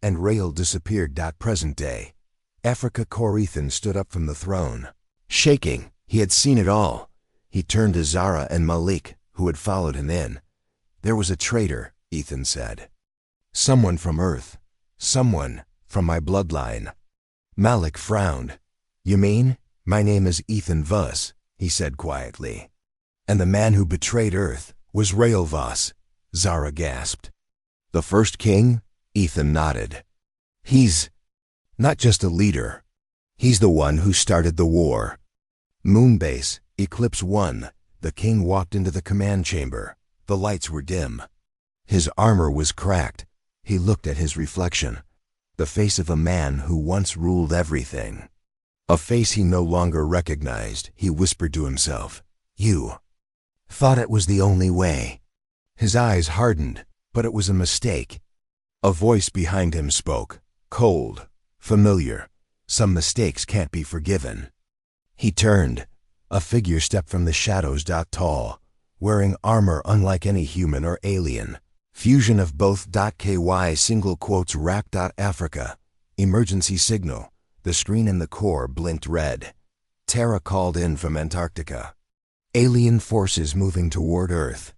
And Rail disappeared. Present day. Africa core. Ethan stood up from the throne, shaking. He had seen it all. He turned to Zara and Malik, who had followed him in. There was a traitor, Ethan said. Someone from Earth. Someone from my bloodline. Malik frowned. You mean? My name is Ethan Voss, he said quietly. And the man who betrayed Earth was Railvos, Zara gasped. The first king? Ethan nodded. He's not just a leader. He's the one who started the war. Moonbase, Eclipse 1. The king walked into the command chamber. The lights were dim. His armor was cracked. He looked at his reflection. The face of a man who once ruled everything. A face he no longer recognized. He whispered to himself, You thought it was the only way. His eyes hardened, but it was a mistake. A voice behind him spoke, cold, familiar. Some mistakes can't be forgiven. He turned. A figure stepped from the shadows. Tall, wearing armor unlike any human or alien. Fusion of both. KY single quotes rack. Africa. Emergency signal. The screen in the core blinked red. Terra called in from Antarctica. Alien forces moving toward Earth.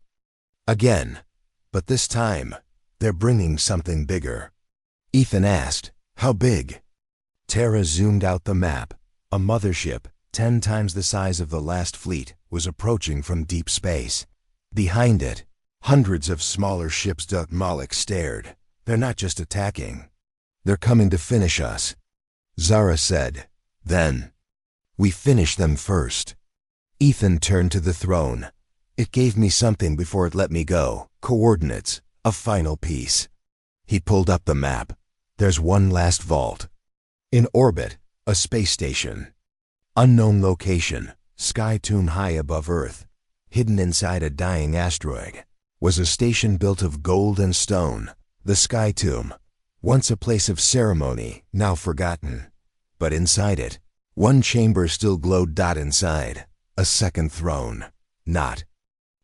Again, but this time, they're bringing something bigger. Ethan asked, how big? Terra zoomed out the map. A mothership, 10 times the size of the last fleet, was approaching from deep space. Behind it, hundreds of smaller ships. Malik stared. They're not just attacking. They're coming to finish us. Zara said. Then, we finish them first. Ethan turned to the throne. It gave me something before it let me go. Coordinates. A final piece. He pulled up the map. There's one last vault. In orbit, a space station. Unknown location. Sky tomb high above Earth. Hidden inside a dying asteroid. Was a station built of gold and stone. The Sky Tomb. Once a place of ceremony, now forgotten. But inside it, one chamber still glowed. Inside, a second throne. Not.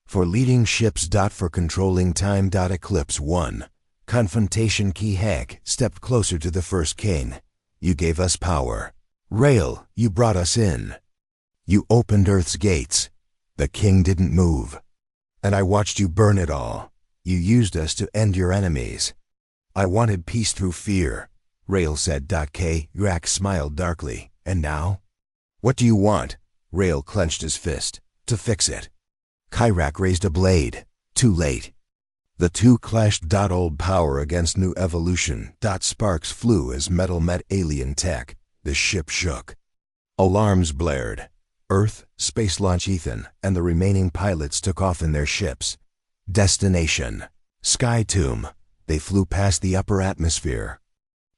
For leading ships. For controlling time. Eclipse 1. Confrontation key. Heck stepped closer to the first king. You gave us power. Rail, you brought us in. You opened Earth's gates. The king didn't move. And I watched you burn it all. You used us to end your enemies. I wanted peace through fear, Rail said. Kyrak smiled darkly. And now? What do you want? Rail clenched his fist. To fix it. Kyrak raised a blade. Too late. The two clashed. Old power against new evolution. Sparks flew as metal met alien tech. The ship shook. Alarms blared. Earth, space launch. Ethan and the remaining pilots took off in their ships. Destination. Sky Tomb. They flew past the upper atmosphere.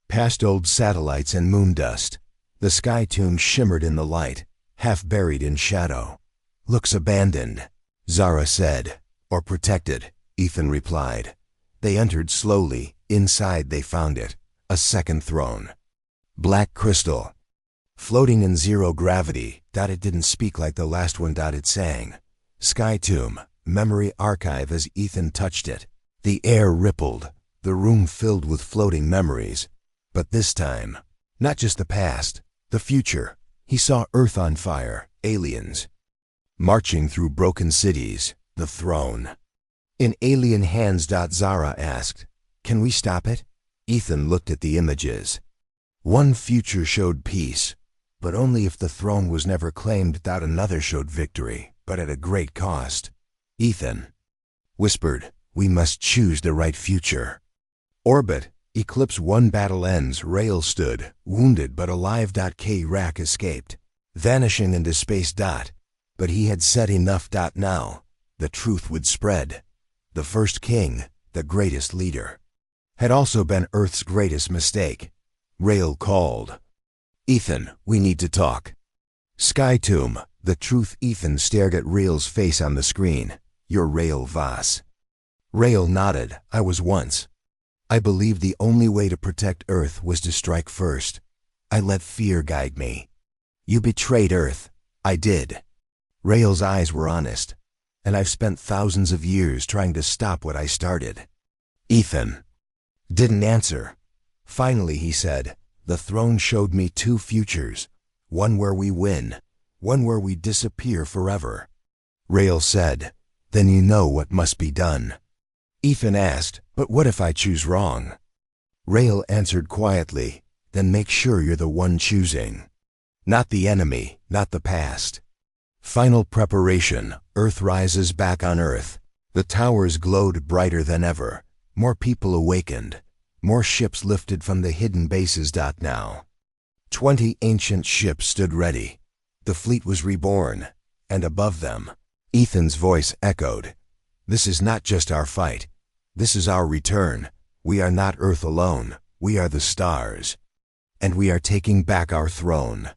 Past old satellites and moon dust. The Sky Tomb shimmered in the light, half buried in shadow. Looks abandoned, Zara said. Or protected, Ethan replied. They entered slowly. Inside they found it. A second throne. Black crystal. Floating in zero gravity. It didn't speak like the last one. It sang. Sky Tomb. Memory archive. As Ethan touched it, the air rippled. The room filled with floating memories. But this time, not just the past, the future. He saw Earth on fire. Aliens. Marching through broken cities. The throne. In alien hands. Zara asked, "Can we stop it?" Ethan looked at the images. One future showed peace, but only if the throne was never claimed. Another showed victory, but at a great cost. Ethan whispered, "We must choose the right future." Orbit. Eclipse 1. Battle ends. Rail stood, wounded but alive. Kyrak escaped, vanishing into space. But he had said enough. Now, the truth would spread. The first king, the greatest leader, had also been Earth's greatest mistake. Rail called. "Ethan, we need to talk." Sky Tomb. The truth. Ethan stared at Rail's face on the screen. "You're Rail Voss." Rail nodded. "I was once. I believed the only way to protect Earth was to strike first. I let fear guide me. You betrayed Earth." "I did." Rail's eyes were honest. "And I've spent thousands of years trying to stop what I started." Ethan didn't answer. Finally he said, "The throne showed me two futures. One where we win, one where we disappear forever." Rail said, "Then you know what must be done." Ethan asked, "But what if I choose wrong?" Rail answered quietly, "Then make sure you're the one choosing. Not the enemy, not the past." Final preparation. Earth rises back on Earth. The towers glowed brighter than ever. More people awakened. More ships lifted from the hidden bases. Now, 20 ancient ships stood ready. The fleet was reborn, and above them, Ethan's voice echoed. "This is not just our fight. This is our return. We are not Earth alone. We are the stars. And we are taking back our throne."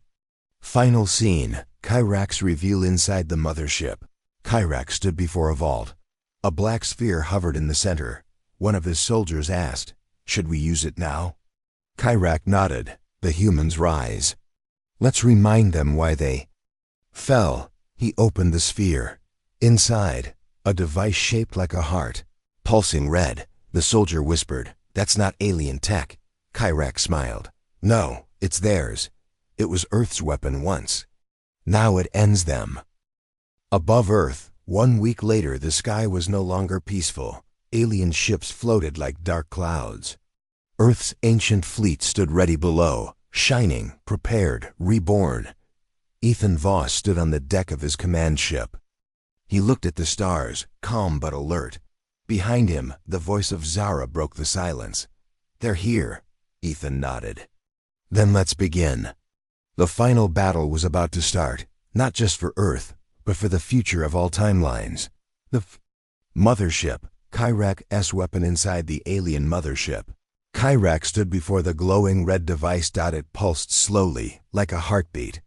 Final scene. Kyrak's reveal inside the mothership. Kyrak stood before a vault. A black sphere hovered in the center. One of his soldiers asked, "Should we use it now?" Kyrak nodded. "The humans rise. Let's remind them why they fell." He opened the sphere. Inside, a device shaped like a heart, pulsing red. The soldier whispered, "That's not alien tech." Kyrak smiled. "No, it's theirs. It was Earth's weapon once. Now it ends them." Above Earth, 1 week later, the sky was no longer peaceful. Alien ships floated like dark clouds. Earth's ancient fleet stood ready below, shining, prepared, reborn. Ethan Voss stood on the deck of his command ship. He looked at the stars, calm but alert. Behind him, the voice of Zara broke the silence. "They're here," Ethan nodded. "Then let's begin." The final battle was about to start, not just for Earth, but for the future of all timelines. The mothership, Kyrak's weapon inside the alien mothership. Kyrak stood before the glowing red device. It pulsed slowly, like a heartbeat.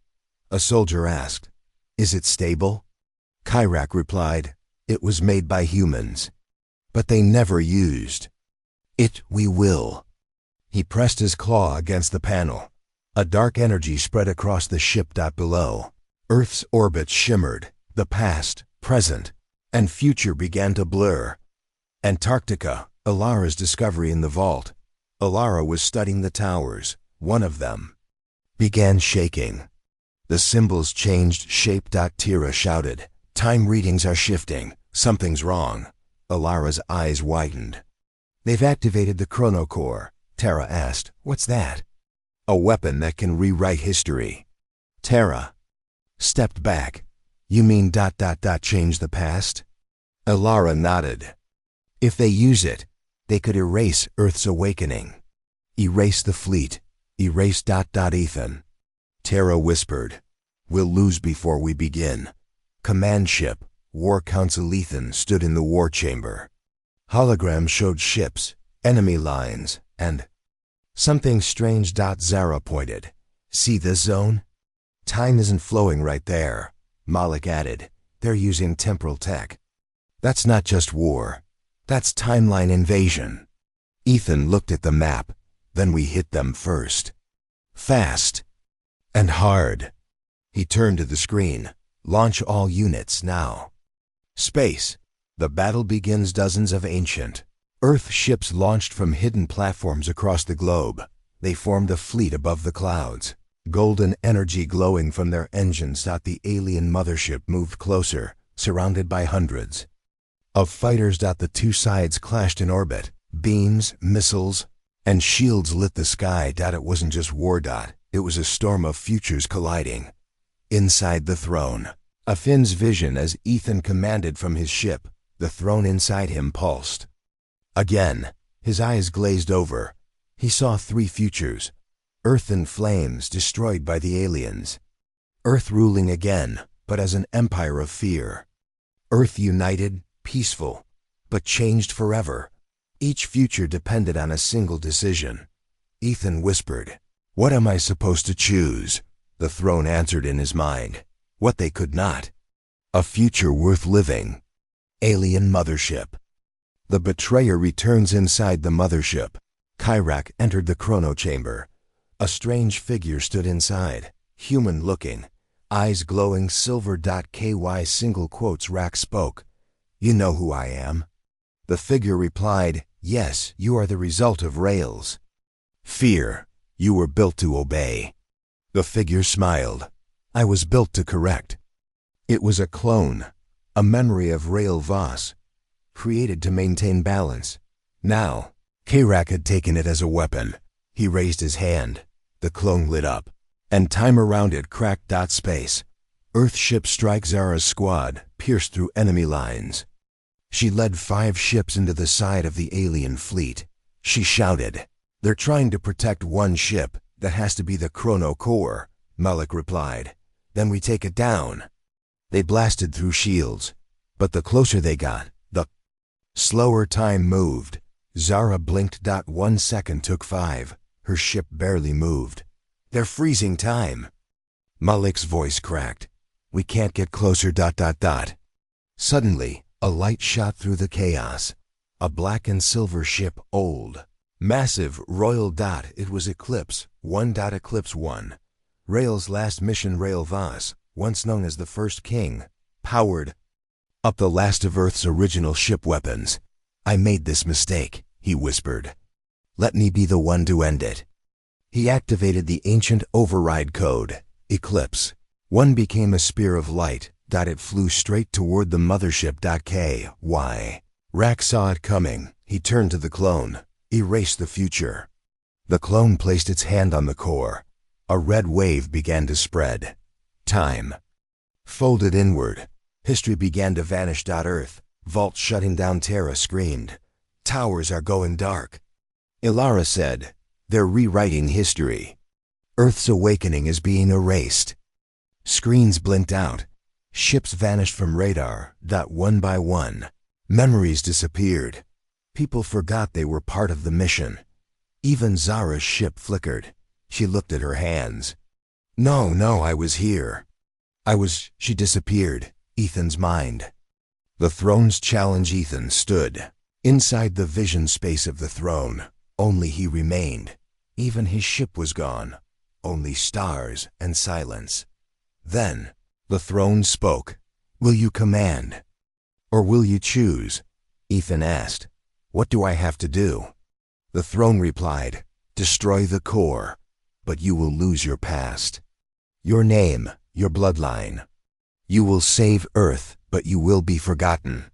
A soldier asked, "Is it stable?" Kyrak replied, "It was made by humans, but they never used it. We will." He pressed his claw against the panel. A dark energy spread across the ship. Below, Earth's orbit shimmered. The past, present, and future began to blur. Antarctica, Alara's discovery in the vault. Alara was studying the towers. One of them began shaking. The symbols changed shape. Tira shouted, "Time readings are shifting. Something's wrong." Alara's eyes widened. "They've activated the chronocore." Tara asked, "What's that?" "A weapon that can rewrite history." Tara stepped back. "You mean ... change the past?" Alara nodded. "If they use it, they could erase Earth's awakening. Erase the fleet. Erase ... Ethan." Tara whispered, "We'll lose before we begin." Command ship, War Council Ethan stood in the war chamber. Holograms showed ships, enemy lines, and something strange. Zara pointed. "See this zone? Time isn't flowing right there." Malik added, "They're using temporal tech. That's not just war. That's timeline invasion." Ethan looked at the map. "Then we hit them first. Fast. And hard." He turned to the screen. "Launch all units now." Space. The battle begins. Dozens of ancient Earth ships launched from hidden platforms across the globe. They formed a fleet above the clouds. Golden energy glowing from their engines. The alien mothership moved closer, surrounded by hundreds of fighters. The two sides clashed in orbit. Beams, missiles, and shields lit the sky. It wasn't just war. It was a storm of futures colliding. Inside the throne, Afin's vision as Ethan commanded from his ship. The throne inside him pulsed. Again, his eyes glazed over. He saw three futures. Earth in flames, destroyed by the aliens. Earth ruling again, but as an empire of fear. Earth united, peaceful, but changed forever. Each future depended on a single decision. Ethan whispered, "What am I supposed to choose?" The throne answered in his mind, what they could not. A future worth living. Alien mothership. The betrayer returns inside the mothership. Kyrak entered the chrono chamber. A strange figure stood inside, human-looking, eyes glowing silver. KY single quotes. Rak spoke, "You know who I am?" The figure replied, "Yes, you are the result of Rails. Fear, you were built to obey." The figure smiled. "I was built to correct." It was a clone, a memory of Rail Voss, created to maintain balance. Now, Kyrak had taken it as a weapon. He raised his hand. The clone lit up, and time around it cracked. Space. Earth ship strike Zara's squad, pierced through enemy lines. She led 5 ships into the side of the alien fleet. She shouted, "They're trying to protect one ship. That has to be the Chrono Core." Malik replied, "Then we take it down." They blasted through shields, but the closer they got, the slower time moved. Zara blinked. 1 second took 5. Her ship barely moved. "They're freezing time." Malik's voice cracked. "We can't get closer. Suddenly, a light shot through the chaos. A black and silver ship, old, massive, royal. It was Eclipse 1. Eclipse 1. Rail's last mission. Rail Voss, once known as the First King, powered up the last of Earth's original ship weapons. "I made this mistake," he whispered. "Let me be the one to end it." He activated the ancient override code. Eclipse 1 became a spear of light. It flew straight toward the mothership. KY. Rak saw it coming. He turned to the clone. "Erase the future." The clone placed its hand on the core. A red wave began to spread. Time folded inward. History began to vanish. Earth, vault shutting down. Terra screamed, "Towers are going dark." Ilara said, "They're rewriting history. Earth's awakening is being erased." Screens blinked out. Ships vanished from radar. One by one. Memories disappeared. People forgot they were part of the mission. Even Zara's ship flickered. She looked at her hands. No, I was here. She disappeared. Ethan's mind. The throne's challenge. Ethan stood. Inside the vision space of the throne, only he remained. Even his ship was gone. Only stars and silence. Then, the throne spoke. Will you command? Or will you choose? Ethan asked. What do I have to do? The throne replied, destroy the core, but you will lose your past. Your name, your bloodline. You will save Earth, but you will be forgotten.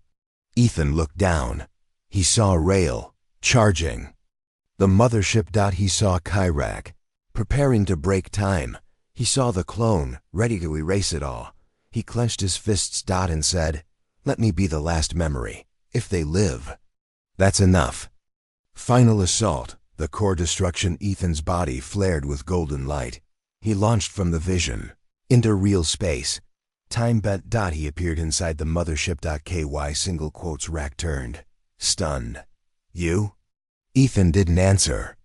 Ethan looked down. He saw Rail, charging. The mothership. He saw Kyrak, preparing to break time. He saw the clone, ready to erase it all. He clenched his fists. And said, let me be the last memory. If they live, that's enough. Final assault. The core destruction. Ethan's body flared with golden light. He launched from the vision, into real space. Time bent. He appeared inside the mothership. KY single quotes rack turned. Stunned. You? Ethan didn't answer.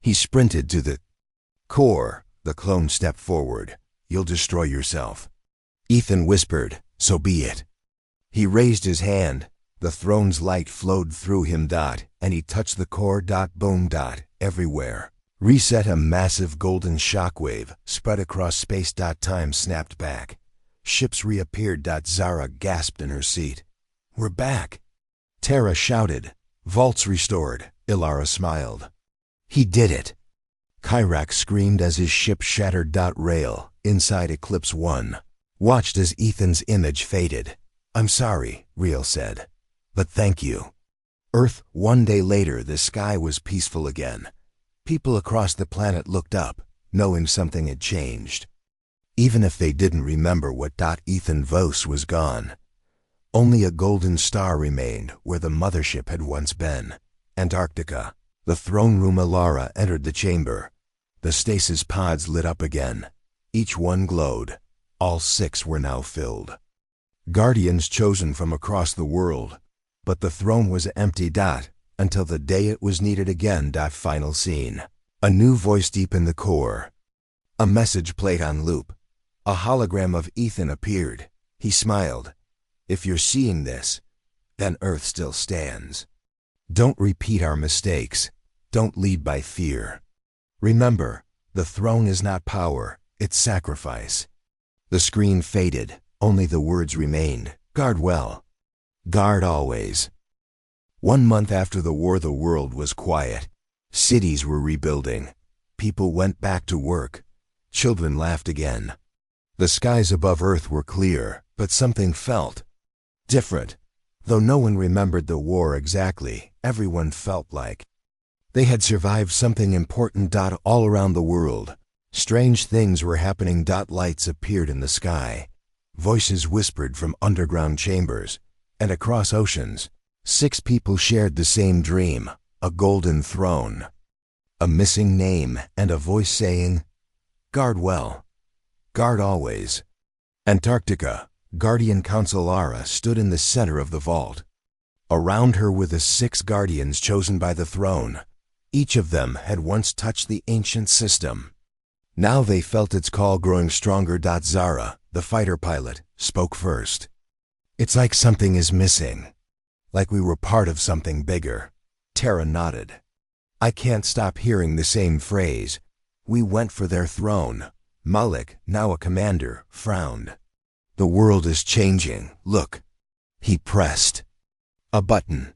He sprinted to the core. The clone stepped forward. You'll destroy yourself. Ethan whispered, so be it. He raised his hand. The throne's light flowed through him. And he touched the core. Boom. Everywhere. Reset. A massive golden shockwave spread across space. Time snapped back. Ships reappeared. Zara gasped in her seat. We're back. Terra shouted. Vaults restored. Ilara smiled. He did it. Kyrak screamed as his ship shattered. Rail, inside Eclipse 1, watched as Ethan's image faded. I'm sorry, Rail said. But thank you. Earth. 1 day later, the sky was peaceful again. People across the planet looked up, knowing something had changed. Even if they didn't remember what. Ethan Vos was gone. Only a golden star remained where the mothership had once been. Antarctica. The throne room. Ilara entered the chamber. The stasis pods lit up again. Each one glowed. All 6 were now filled. Guardians chosen from across the world. But the throne was empty. Until the day it was needed again. Final scene. A new voice deep in the core. A message played on loop. A hologram of Ethan appeared. He smiled. If you're seeing this, then Earth still stands. Don't repeat our mistakes. Don't lead by fear. Remember, the throne is not power, it's sacrifice. The screen faded, only the words remained. Guard well. Guard always. 1 month after the war, the world was quiet. Cities were rebuilding. People went back to work. Children laughed again. The skies above Earth were clear, but something felt different. Though no one remembered the war exactly, everyone felt like they had survived something important. All around the world, strange things were happening. Lights appeared in the sky. Voices whispered from underground chambers. And across oceans, 6 people shared the same dream, a golden throne. A missing name and a voice saying, guard well. Guard always. Antarctica. Guardian Council Lara stood in the center of the vault. Around her were the 6 guardians chosen by the throne. Each of them had once touched the ancient system. Now they felt its call growing stronger. Zara, the fighter pilot, spoke first. It's like something is missing. Like we were part of something bigger. Terra nodded. I can't stop hearing the same phrase. We went for their throne. Malik, now a commander, frowned. The world is changing. Look. He pressed a button.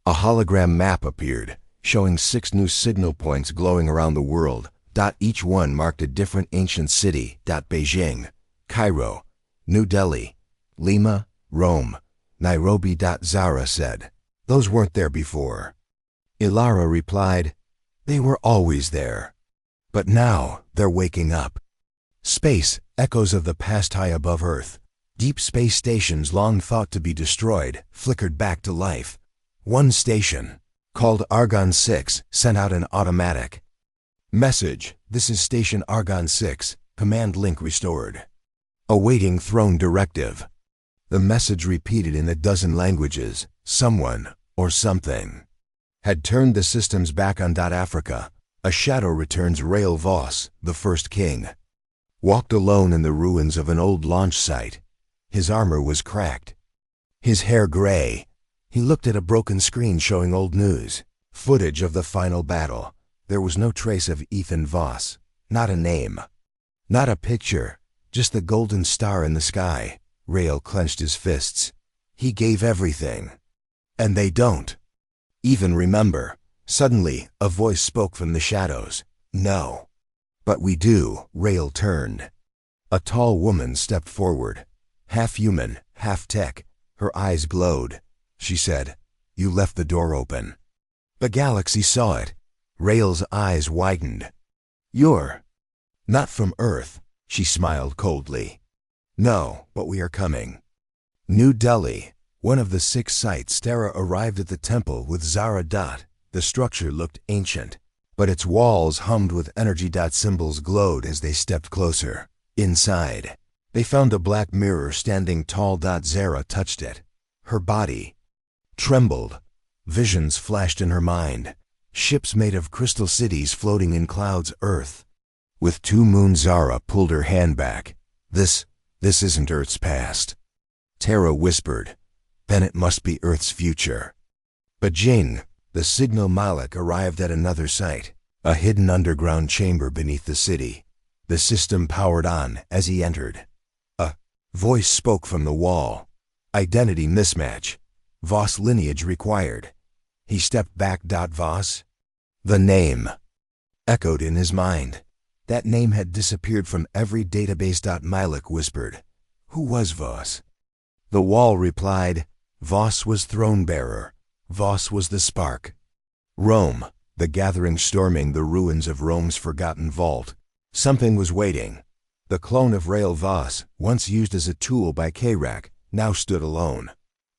A hologram map appeared, showing 6 new signal points glowing around the world. Each one marked a different ancient city. Beijing, Cairo, New Delhi, Lima, Rome, Nairobi. Zara said, those weren't there before. Ilara replied, they were always there. But now they're waking up. Space, echoes of the past high above Earth. Deep space stations long thought to be destroyed, flickered back to life. One station, called Argon 6, sent out an automatic message. This is Station Argon 6, command link restored. Awaiting throne directive. The message repeated in a dozen languages. Someone, or something, had turned the systems back on Africa. A shadow returns. Rael Voss, the first king, walked alone in the ruins of an old launch site. His armor was cracked, his hair gray. He looked at a broken screen showing old news, footage of the final battle. There was no trace of Ethan Voss, not a name, not a picture, just the golden star in the sky. Rael clenched his fists. He gave everything, and they don't even remember. Suddenly, a voice spoke from the shadows. No. But we do. Rael turned. A tall woman stepped forward, half human, half tech. Her eyes glowed. She said, "You left the door open." The galaxy saw it. Rael's eyes widened. "You're not from Earth," she smiled coldly. "No, but we are coming." New Delhi, one of the 6 sites. Stara arrived at the temple with Zara. The structure looked ancient, but its walls hummed with energy. Symbols glowed as they stepped closer. Inside, they found a black mirror standing tall. Zara touched it. Her body trembled. Visions flashed in her mind. Ships made of crystal cities floating in clouds. Earth with 2 moons. Zara pulled her hand back. This isn't Earth's past." Tara whispered. "Then it must be Earth's future." Beijing, the signal Malik arrived at another site, a hidden underground chamber beneath the city. The system powered on as he entered. A voice spoke from the wall. "Identity mismatch. Voss lineage required." He stepped back. Voss? The name echoed in his mind. That name had disappeared from every database. Malik whispered, "Who was Voss?" The wall replied, "Voss was throne-bearer. Voss was the spark." Rome, the gathering storming the ruins of Rome's forgotten vault. Something was waiting. The clone of Rael Voss, once used as a tool by Kayrak, now stood alone.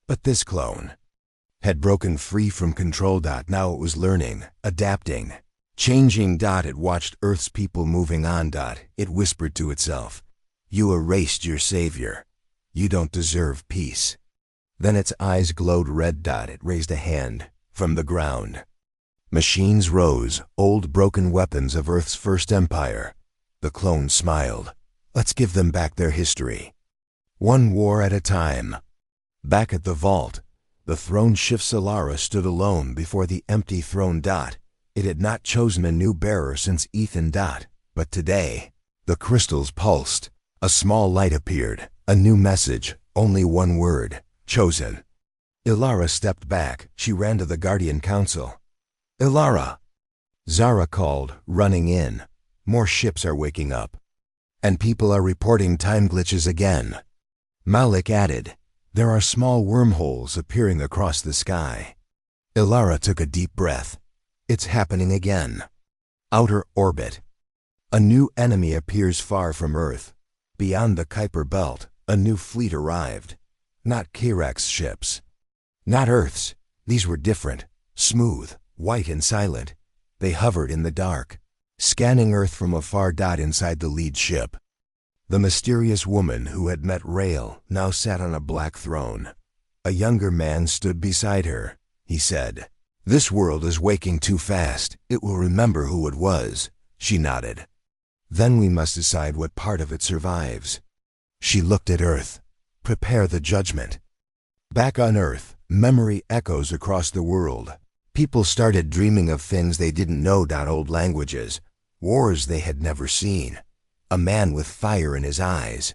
But this clone had broken free from control. Now it was learning, adapting, changing. It watched Earth's people moving on. It whispered to itself, "You erased your savior. You don't deserve peace." Then its eyes glowed red. It raised a hand from the ground. Machines rose, old broken weapons of Earth's first empire. The clone smiled. "Let's give them back their history. One war at a time." Back at the vault, the throne shift. Solara stood alone before the empty throne. It had not chosen a new bearer since Ethan. But today, the crystals pulsed. A small light appeared, a new message, only one word: chosen. Ilara stepped back. She ran to the Guardian Council. "Ilara!" Zara called, running in. "More ships are waking up, and people are reporting time glitches again." Malik added, "There are small wormholes appearing across the sky." Ilara took a deep breath. "It's happening again." Outer orbit. A new enemy appears far from Earth. Beyond the Kuiper Belt, a new fleet arrived. Not Kirak's ships. Not Earth's. These were different, smooth, white and silent. They hovered in the dark, scanning Earth from afar. Inside the lead ship, the mysterious woman who had met Rael now sat on a black throne. A younger man stood beside her. He said, "This world is waking too fast. It will remember who it was." She nodded. "Then we must decide what part of it survives." She looked at Earth. "Prepare the judgment." Back on Earth, memory echoes across the world. People started dreaming of things they didn't know. Old languages, wars they had never seen. A man with fire in his eyes,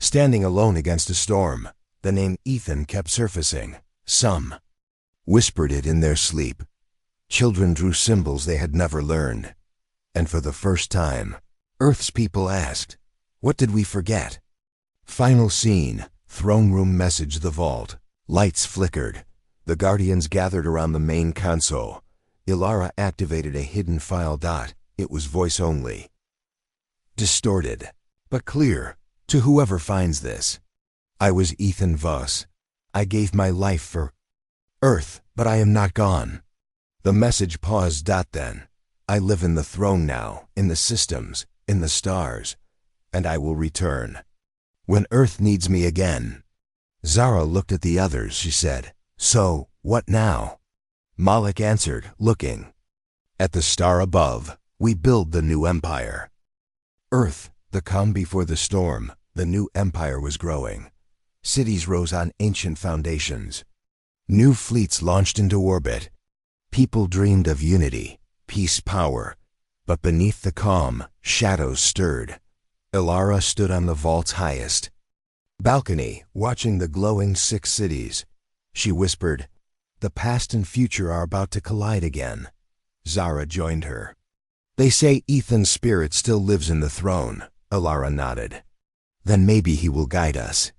standing alone against a storm. The name Ethan kept surfacing. Some whispered it in their sleep. Children drew symbols they had never learned. And for the first time, Earth's people asked, "What did we forget?" Final scene, throne room message. The vault. Lights flickered. The Guardians gathered around the main console. Ilara activated a hidden file. It was voice only. Distorted, but clear, to whoever finds this. "I was Ethan Voss. I gave my life for Earth, but I am not gone." The message paused. Then, "I live in the throne now, in the systems, in the stars, and I will return when Earth needs me again." Zara looked at the others. She said, "So, what now?" Malik answered, looking. "At the star above, we build the new empire." Earth, the calm before the storm, the new empire was growing. Cities rose on ancient foundations. New fleets launched into orbit. People dreamed of unity, peace, power. But beneath the calm, shadows stirred. Ilara stood on the vault's highest balcony, watching the glowing 6 cities. She whispered, "The past and future are about to collide again." Zara joined her. "They say Ethan's spirit still lives in the throne." Ilara nodded. "Then maybe he will guide us."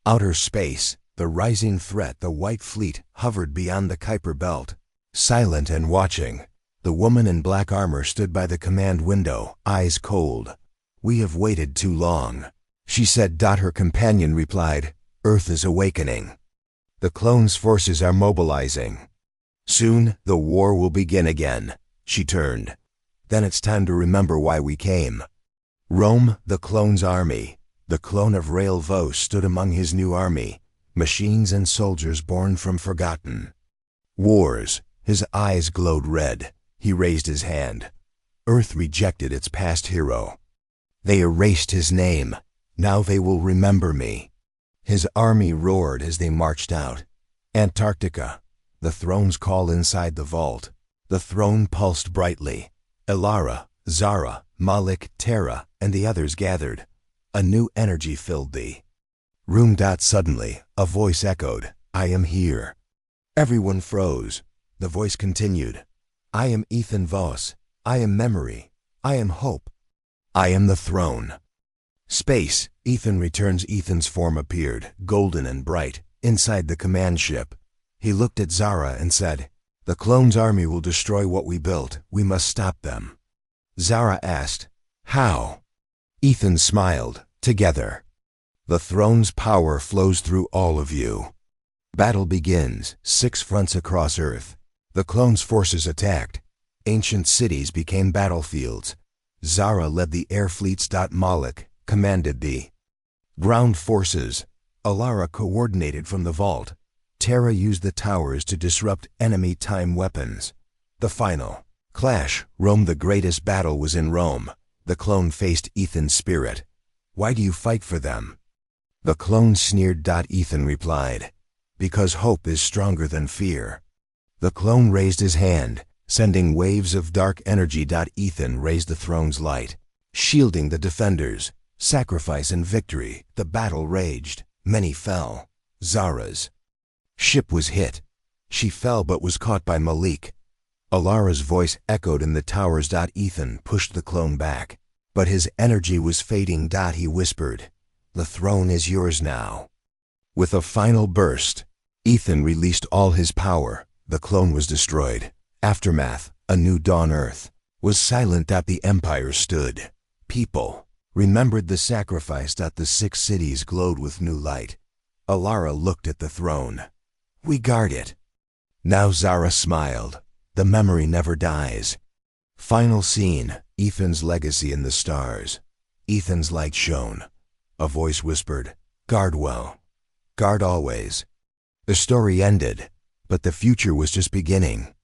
Outer space, the rising threat, the White Fleet, hovered beyond the Kuiper Belt. Silent and watching, the woman in black armor stood by the command window, eyes cold. "We have waited too long," she said. Her companion replied, "Earth is awakening. The clones' forces are mobilizing. Soon, the war will begin again." She turned. "Then it's time to remember why we came." Rome, the clones' army. The clone of Rael Vos stood among his new army, machines and soldiers born from forgotten wars. His eyes glowed red. He raised his hand. Earth rejected its past hero. They erased his name. Now they will remember me. His army roared as they marched out. Antarctica, the throne's call inside the vault. The throne pulsed brightly. Ilara, Zara, Malik, Terra, and the others gathered. A new energy filled the room. Suddenly, a voice echoed, "I am here." Everyone froze. The voice continued, "I am Ethan Vos. I am memory. I am hope. I am the throne." Space, Ethan returns. Ethan's form appeared, golden and bright, inside the command ship. He looked at Zara and said, "The clones' army will destroy what we built. We must stop them." Zara asked, "How?" Ethan smiled, "Together. The throne's power flows through all of you." Battle begins, 6 fronts across Earth. The clones' forces attacked. Ancient cities became battlefields. Zara led the air fleets. Malik commanded the ground forces. Ilara coordinated from the vault. Terra used the towers to disrupt enemy time weapons. The final clash. Rome, the greatest battle was in Rome. The clone faced Ethan's spirit. "Why do you fight for them?" The clone sneered. Ethan replied, "Because hope is stronger than fear." The clone raised his hand, sending waves of dark energy. Ethan raised the throne's light, shielding the defenders. Sacrifice and victory. The battle raged. Many fell. Zara's ship was hit. She fell but was caught by Malik. Ilara's voice echoed in the towers. Ethan pushed the clone back, but his energy was fading. He whispered, "The throne is yours now." With a final burst, Ethan released all his power. The clone was destroyed. Aftermath, a new dawn. Earth was silent. The empire stood. People remembered the sacrifice. The 6 cities glowed with new light. Ilara looked at the throne. "We guard it." Now Zara smiled. The memory never dies. Final scene, Ethan's legacy in the stars. Ethan's light shone. A voice whispered, "Guard well. Guard always." The story ended, but the future was just beginning.